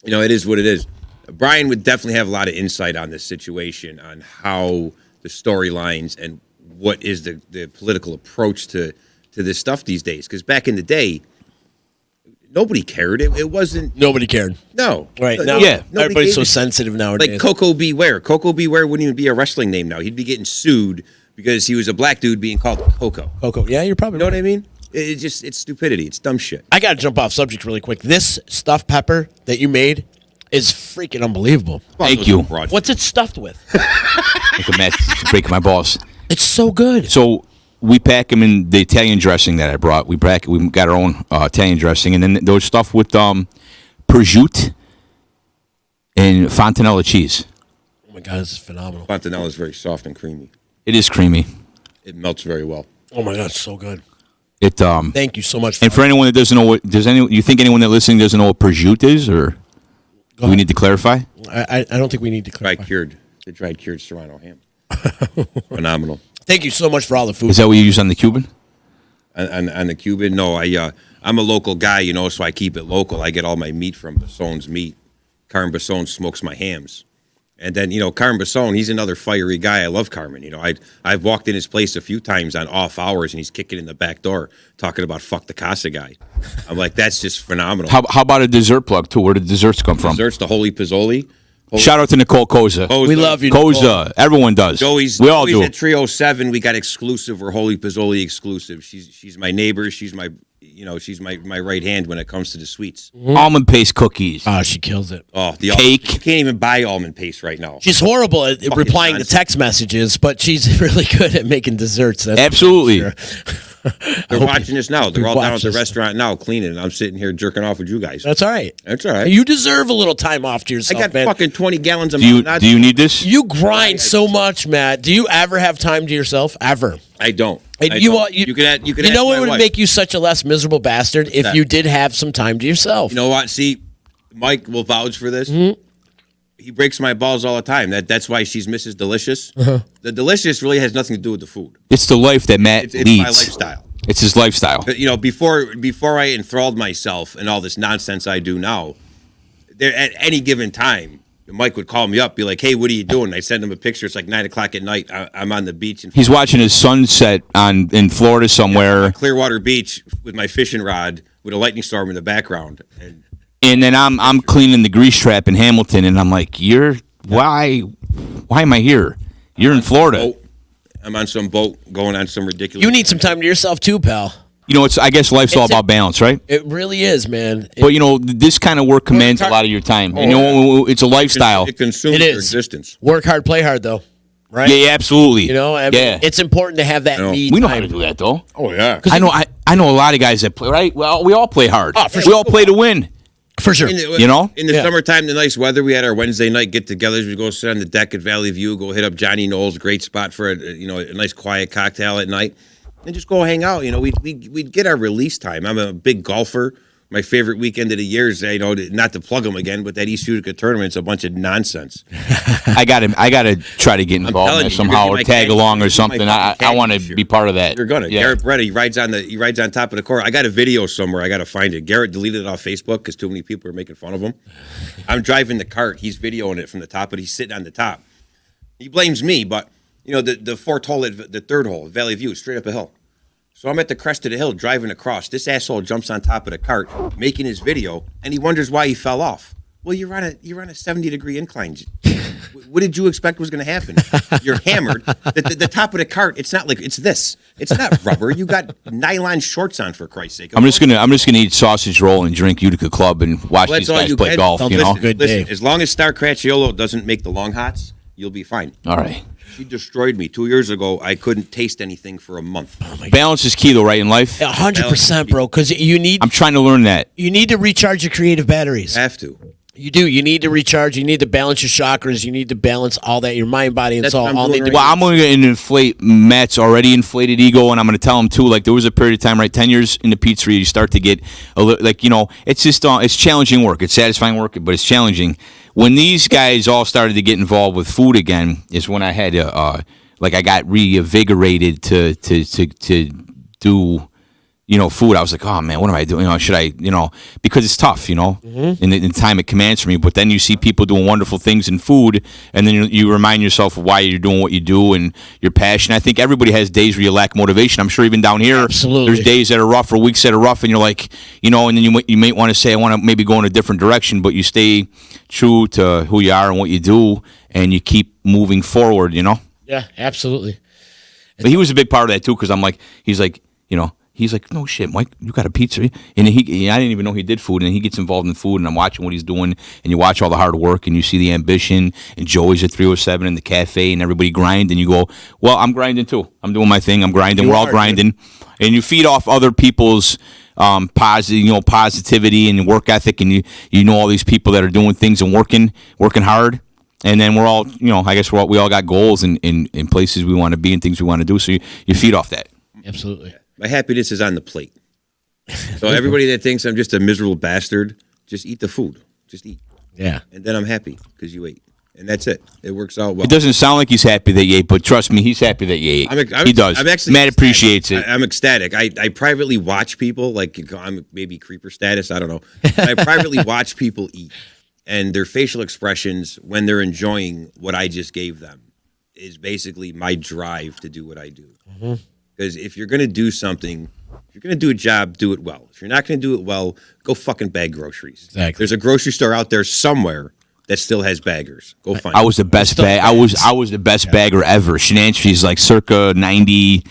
it is what it is. Brian would definitely have a lot of insight on this situation, on how the storylines and what is the political approach to this stuff these days. Because back in the day, nobody cared. It wasn't. Nobody cared. No. Right now, Yeah. Nobody everybody's gave so a shit. sensitive nowadays. Like Coco Beware. Coco Beware wouldn't even be a wrestling name now. He'd be getting sued because he was a black dude being called Coco. Coco. Yeah, you're probably You know right. what I mean? It's stupidity. It's dumb shit. I got to jump off subject really quick. This stuffed pepper that you made is freaking unbelievable. Thank you. What's it stuffed with? like a match breaking my balls. It's so good. So we pack them in the Italian dressing that I brought. We got our own Italian dressing, and then those stuff with prosciutto and fontanella cheese. Oh my God, this is phenomenal. Fontanella is very soft and creamy. It is creamy. It melts very well. Oh my God, it's so good. It Thank you so much. and for anyone that doesn't know you think anyone that listening doesn't know what prosciutto is, or do we need to clarify? I don't think we need to clarify. The dried cured Serrano ham. Phenomenal. Thank you so much for all the food. Is that what you use on the Cuban? On the Cuban, no, I'm a local guy, so I keep it local. I get all my meat from Bassone's Meat. Carmen Bassone smokes my hams. And then, Carmen Bassone, he's another fiery guy. I love Carmen. I've walked in his place a few times on off hours, and he's kicking in the back door talking about fuck the Casa guy. I'm like, that's just phenomenal. How about a dessert plug, too? Where did desserts come from? Desserts, the Holy Pizzoli. Shout out to Nicole Koza. We love you, Koza. Everyone does. We all do. At 307, we got exclusive. We're Holy Pizzoli exclusive. She's my neighbor. She's my right hand when it comes to the sweets. Almond paste cookies. Oh, she kills it. Oh, the Cake. You can't even buy almond paste right now. She's horrible at replying nonsense. to text messages, but she's really good at making desserts. That's Absolutely. for sure. They're watching this now. They're all down at the watch this. restaurant now cleaning, and I'm sitting here jerking off with you guys. That's all right. That's all right. You deserve a little time off to I yourself, got man. fucking 20 gallons of Do you Mountain do you need this? You grind so much, Matt. Do you ever have time to yourself? Ever? I don't. And I you don't. you could ask know what my would wife. make you such a less miserable bastard if that? you did have some time to yourself. You know what? See, Mike will vouch for this. Mm-hmm. He breaks my balls all the time. That's why she's Mrs. Delicious. Uh-huh. The delicious really has nothing to do with the food. It's the life that Matt It's leads. my lifestyle. It's his lifestyle. But, before I enthralled myself in all this nonsense I do now, there at any given time, Mike would call me up, be like, "Hey, what are you doing?" I send him a picture. It's like 9:00 at night. I'm on the beach in He's watching his sunset in Florida somewhere, Clearwater Beach with my fishing rod with a lightning storm in the background. and then I'm cleaning the grease trap in Hamilton, and I'm like, why am I here? You're in Florida. I'm on some boat going on some ridiculous. You need some time to yourself too, pal. I guess life's all about balance, right? It really is, man. But this kind of work commands a lot of your time. It's a lifestyle. It consumes It your is. existence. Work hard, play hard, though. Right? Yeah, absolutely. I mean, it's important to have that me we know time. how to do that, though. Oh yeah. I know a lot of guys that play. Right? Well, we all play hard. Oh, for we sure. all play to win. For sure. In the Yeah. summertime, the nice weather, we had our Wednesday night get-togethers. We go sit on the deck at Valley View, go hit up Johnny Knowles, great spot for a nice quiet cocktail at night, and just go hang out. We'd get our release time. I'm a big golfer. My favorite weekend of the year is, not to plug them again, but that East Utica tournament's a bunch of nonsense. I gotta try to get involved telling in that you, somehow you're or my tag caddy. along or You're my something. fucking I caddy want this to year. be part of that. You're gonna. Yeah. Garrett Bretta, he rides on top of the court. I got a video somewhere. I got to find it. Garrett deleted it off Facebook because too many people are making fun of him. I'm driving the cart. He's videoing it from the top, but he's sitting on the top. He blames me, but the fourth hole, the third hole, Valley View, straight up a hill. So I'm at the crest of the hill driving across. This asshole jumps on top of the cart, making his video, and he wonders why he fell off. Well, you're on a 70-degree incline. What did you expect was going to happen? You're hammered. The top of the cart. It's not like it's this. It's not rubber. You got nylon shorts on, for Christ's sake. I'm just gonna eat sausage roll and drink Utica Club and watch Well, these that's all guys you play can. golf. Listen, Good listen, day. as long as Star Cracciolo doesn't make the long hots, you'll be fine. All right. She destroyed me 2 years ago. I couldn't taste anything for a month. Balance is key, though, right in life. 100%, bro. Because I'm trying to learn that. you need to recharge your creative batteries. Have to. You do. You need to recharge. You need to balance your chakras. You need to balance all that, your mind, body, and That's soul. what I'm All doing need to right Well, I'm going to inflate Matt's already inflated ego, and I'm going to tell him too. Like there was a period of time, right, 10 years in the pizzeria, you start to get a little, it's just it's challenging work. It's satisfying work, but it's challenging. When these guys all started to get involved with food again, is when I had I got reinvigorated to do. Food. I was like, oh man, what am I doing? Should I, because it's tough, in the time it commands for me. But then you see people doing wonderful things in food, and then you remind yourself of why you're doing what you do and your passion. I think everybody has days where you lack motivation. I'm sure even down here, Absolutely. there's days that are rough or weeks that are rough, and you're like, and then you might want to say, I want to maybe go in a different direction, but you stay true to who you are and what you do, and you keep moving forward, Yeah, absolutely. But he was a big part of that too, because he's like, no shit, Mike, you got a pizza. And I didn't even know he did food, and he gets involved in food, and I'm watching what he's doing, and you watch all the hard work, and you see the ambition, and Joey's at 307 in the cafe, and everybody grind, and you go, well, I'm grinding too. I'm doing my thing. I'm grinding. We're all grinding. And you feed off other people's positivity and work ethic, and you know all these people that are doing things and working hard. And then we're all, I guess we all got goals in places we want to be and things we want to do. So you feed off that. Absolutely. My happiness is on the plate. So everybody that thinks I'm just a miserable bastard, just eat the food. Just eat. Yeah. And then I'm happy because you ate. And that's it. It works out well. It doesn't sound like he's happy that you ate, but trust me, he's happy that you ate. He does. I'm actually Matt appreciates it. I'm ecstatic. I privately watch people, like I'm maybe creeper status, I don't know. I privately watch people eat. And their facial expressions when they're enjoying what I just gave them is basically my drive to do what I do. Because if you're going to do something, if you're going to do a job, do it well. If you're not going to do it well, go fucking bag groceries. Exactly. There's a grocery store out there somewhere that still has baggers. Go find it. I was the best bag. I was the best bagger ever. Shenantry's like circa 95.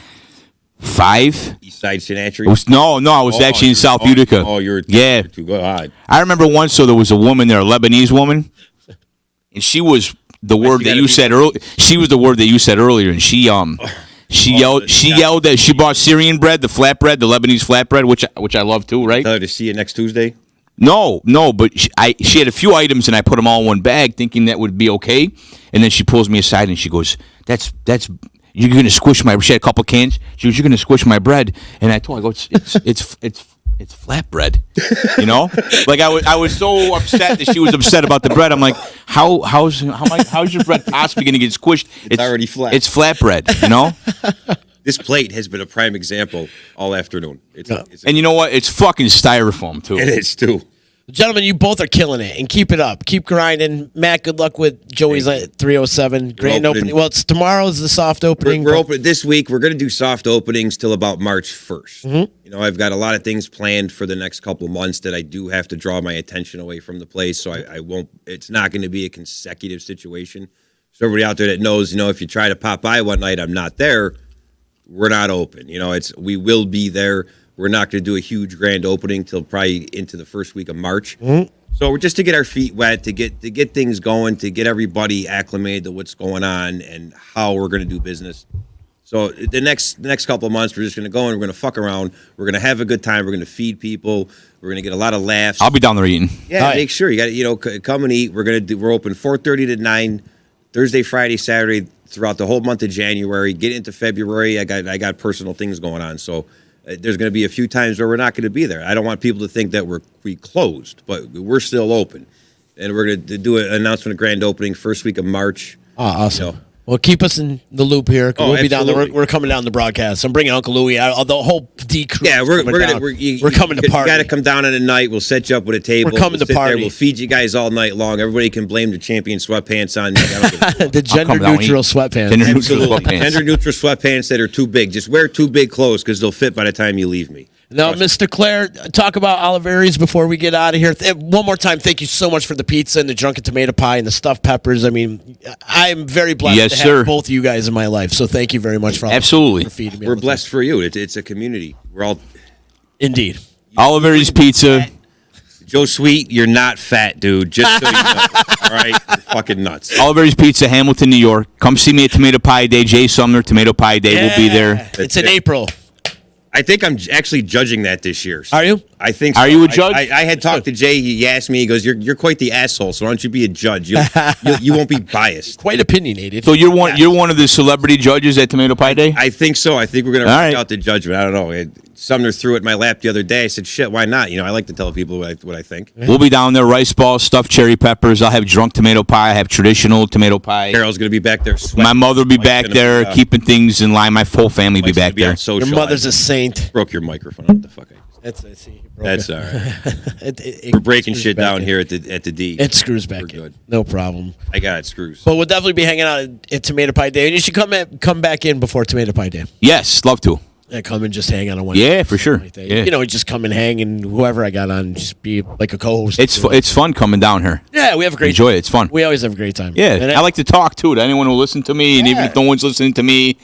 East Side Shenantry? I was actually in South Utica. You're yeah. too good. I remember once. So there was a woman there, a Lebanese woman, and she was the word that you said earlier. She was the word that you said earlier, and she yelled that she bought Syrian bread, the flatbread, the Lebanese flatbread, which I love too, right? Tell her to see you next Tuesday. No, but she had a few items, and I put them all in one bag, thinking that would be okay. And then she pulls me aside and she goes, "That's you're gonna squish my." She had a couple cans. She goes, "You're gonna squish my bread." And I told her, "I go, it's flatbread." Like I was so upset that she was upset about the bread. I'm like, how's your bread possibly gonna get squished? It's already flat. It's flatbread. This plate has been a prime example all afternoon. And you know what? It's fucking styrofoam too. It is too. Gentlemen, you both are killing it, and keep it up. Keep grinding. Matt, good luck with Joey's at 307. Grand opening. Well, tomorrow's the soft opening. We're open this week. We're going to do soft openings till about March 1st. I've got a lot of things planned for the next couple of months that I do have to draw my attention away from the place, so I won't. It's not going to be a consecutive situation. So everybody out there that knows, if you try to pop by one night, I'm not there. We're not open. We will be there. We're not going to do a huge grand opening till probably into the first week of March. So we're just to get our feet wet, to get things going, to get everybody acclimated to what's going on and how we're going to do business. So the next couple of months, we're just going to go and we're going to fuck around. We're going to have a good time. We're going to feed people. We're going to get a lot of laughs. I'll be down there eating. Yeah, make sure you got come and eat. We're open 4:30 to 9, Thursday, Friday, Saturday, throughout the whole month of January. Get into February. I got personal things going on, so. There's going to be a few times where we're not going to be there. I don't want people to think that we closed, but we're still open. And we're going to do an announcement of grand opening first week of March. Oh, awesome. Well, keep us in the loop here. We'll be down there. We're coming down the broadcast. I'm bringing Uncle Louie out. The whole D crew. Yeah, we're coming to party. You got to come down on a night. We'll set you up with a table. We're coming to party. There. We'll feed you guys all night long. Everybody can blame the champion sweatpants on the gender neutral sweatpants. Gender neutral sweatpants. Gender neutral sweatpants that are too big. Just wear too big clothes because they'll fit by the time you leave me. Now, Mr. Clare, talk about Oliveri's before we get out of here. One more time, thank you so much for the pizza and the drunken tomato pie and the stuffed peppers. I mean, I'm very blessed to have both of you guys in my life. So thank you very much for absolutely feeding me. We're blessed for you. It's a community. We're all indeed. Oliveri's Pizza. Joe Sweet, you're not fat, dude. Just so you know. All right? You're fucking nuts. Oliveri's Pizza, Hamilton, New York. Come see me at Tomato Pie Day. Jay Sumner, Tomato Pie Day. We'll be there. It's in April. I think I'm actually judging that this year. Are you? I think so. Are you a judge? I had talked to Jay. He asked me, he goes, you're quite the asshole, so why don't you be a judge? You won't be biased. Quite opinionated. So you're one of the celebrity judges at Tomato Pie Day? I think so. I think we're going to work out the judgment. I don't know. Sumner threw it in my lap the other day. I said, shit, why not? I like to tell people what I think. We'll be down there, rice balls, stuffed cherry peppers. I'll have drunk tomato pie. I have traditional tomato pie. Carol's going to be back there sweating. My mother will be back there keeping things in line. My whole family will be back there. Your mother's a saint. Broke your microphone. What the fuck? That's all right. We're breaking shit down here at the D. It screws back in. Good. No problem. I got it, screws. But we'll definitely be hanging out at Tomato Pie Day. And you should come back in before Tomato Pie Day. Yes, love to. Yeah, come and just hang on a one. Yeah, for sure. Like yeah. Just come and hang, and whoever I got on, just be like a co-host. It's fun coming down here. Yeah, we have a great Enjoy it. It's fun. We always have a great time. Yeah, and I like to talk, too, to anyone who listens to me. And even if no one's listening to me,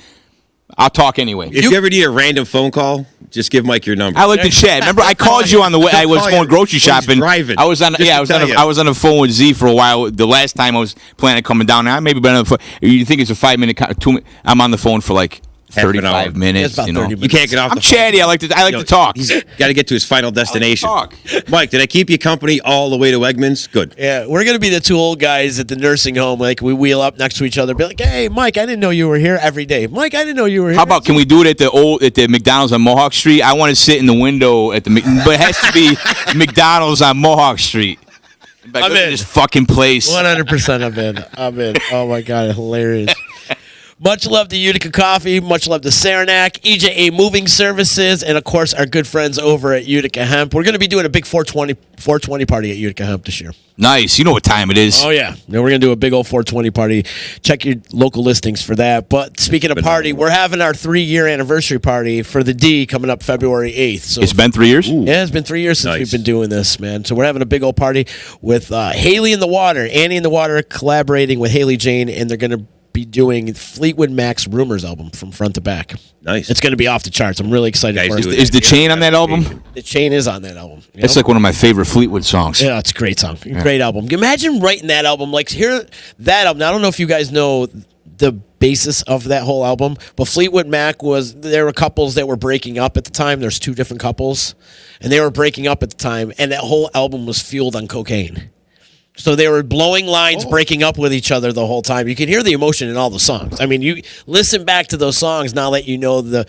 I'll talk anyway. If you ever need a random phone call, just give Mike your number. I like to chat. Remember, I called you on the way. I was going grocery shopping. Driving. I was on the phone with Z for a while. The last time I was planning on coming down, I maybe been on the phone. You think it's a 5 minute? 2 minute? I'm on the phone for like 35 minutes. It's about you know. 30 You minutes. can't get off I'm the phone. chatty. I like to talk. He's got to get to his final destination. talk. Mike, did I keep you company all the way to Wegmans? Good. Yeah, we're gonna be the two old guys at the nursing home. Like we wheel up next to each other, be like, "Hey, Mike, I didn't know you were here." Every day, Mike, I didn't know you were here. How about can we do it at the McDonald's on Mohawk Street? I want to sit in the window at but it has to be McDonald's on Mohawk Street. Like, I'm look at in. this fucking place. 100%? I'm in. Oh my god, hilarious. Much love to Utica Coffee. Much love to Saranac, EJA Moving Services, and of course our good friends over at Utica Hemp. We're going to be doing a big 420 party at Utica Hemp this year. Nice. You know what time it is. Oh yeah, we're going to do a big old 420 party. Check your local listings for that. But speaking of party, we're having our 3-year anniversary party for the D coming up February 8th. So It's been 3 years? yeah, it's been 3 years since Nice. we've been doing this, man. So we're having a big old party with Haley in the Water, Annie in the Water, collaborating with Haley Jane, and they're going to be doing Fleetwood Mac's Rumors album from front to back. Nice. It's going to be off the charts. I'm really excited Guys for do it. it. Is the chain on that album? The Chain is on that album. you It's know? like one of my favorite Fleetwood songs. Yeah, it's a great song. Great album. Imagine writing that album. Like, hear that album. Now, I don't know if you guys know the basis of that whole album, but Fleetwood Mac there were couples that were breaking up at the time. There's 2 different couples, and they were breaking up at the time, and that whole album was fueled on cocaine. So they were blowing lines, breaking up with each other the whole time. You can hear the emotion in all the songs. I mean, you listen back to those songs now that you know the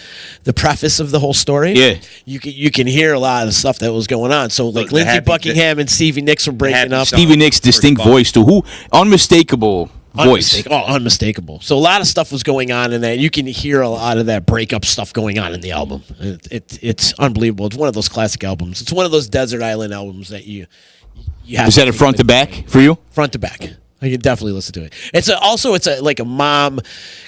preface of the whole story. Yeah. You can hear a lot of stuff that was going on. So like the Lindsey happy- Buckingham and Stevie Nicks were breaking happy up. song. Stevie Nicks' distinct First of all. voice, too. Unmistakable voice. Unmistakable. So a lot of stuff was going on in that. You can hear a lot of that breakup stuff going on in the album. It's unbelievable. It's one of those classic albums. It's one of those desert island albums that you have. Is that a front to back for you? Front to back. I can definitely listen to it. It's like a mom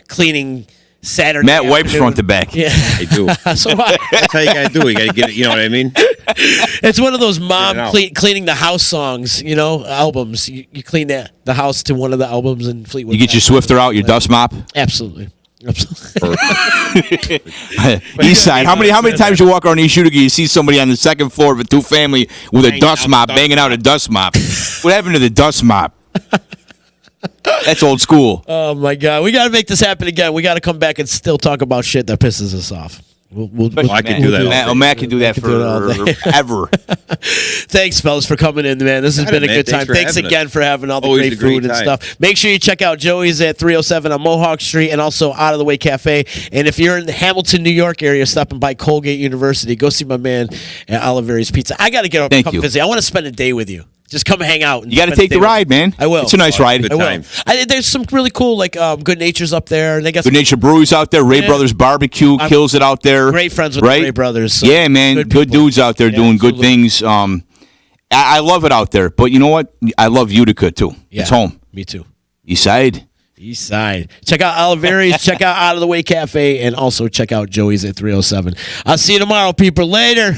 cleaning Saturday. Matt wipes afternoon. front to back. Yeah. I do. So That's how you got to do it. You got to get it. You know what I mean? it's one of those mom out. cleaning the house songs, albums. You clean the house to one of the albums in Fleetwood. You get your Mac. Swifter out, your dust mop. Absolutely. East side. How many times you walk around East Utica, you see somebody on the second floor of a 2-family with a Banging dust out mop, the dust banging out a dust mop? What happened to the dust mop? That's old school. Oh my God, we got to make this happen again. We got to come back and still talk about shit that pisses us off. I can do that. Matt can do that do it all day. forever. Thanks, fellas, for coming in, man. This has been a man. good Thanks time. for Thanks having again us. for having all the Always great a great food and time. stuff. Make sure you check out Joey's at 307 on Mohawk Street and also Out of the Way Cafe. And if you're in the Hamilton, New York area, stopping by Colgate University, go see my man at Oliveri's Pizza. I got to get up and Thank come you. visit. I want to spend a day with you. Just come hang out. And You got to spend a take day the with ride, me. man. I will. It's a nice ride. good I will. time. There's some really cool, Good Nature's up there. And they got Good some Nature Brewery's out there. Ray Yeah. Brothers Barbecue kills it out there. great friends with right? the Ray Brothers. So Yeah, man. Good people. dudes out there Yeah, doing good absolutely. things. I love it out there. But you know what? I love Utica, too. Yeah, It's home. Me too. East side. East Side. Check out Oliveri's, check out Out of the Way Cafe, and also check out Joey's at 307. I'll see you tomorrow, people. Later.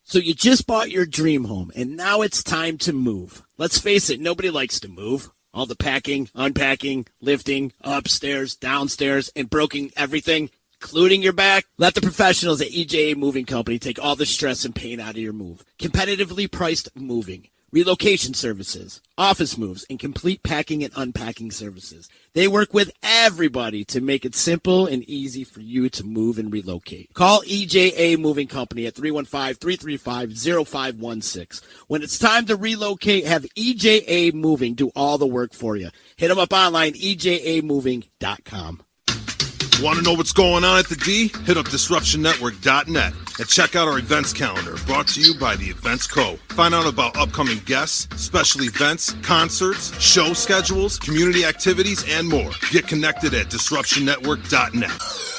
So you just bought your dream home, and now it's time to move. Let's face it, nobody likes to move. All the packing, unpacking, lifting, upstairs, downstairs, and broking everything, including your back. Let the professionals at EJA Moving Company take all the stress and pain out of your move. Competitively priced moving, relocation services, office moves, and complete packing and unpacking services. They work with everybody to make it simple and easy for you to move and relocate. Call EJA Moving Company at 315-335-0516. When it's time to relocate, have EJA Moving do all the work for you. Hit them up online, ejamoving.com. Want to know what's going on at the D? Hit up DisruptionNetwork.net and check out our events calendar brought to you by the Events Co. Find out about upcoming guests, special events, concerts, show schedules, community activities, and more. Get connected at DisruptionNetwork.net.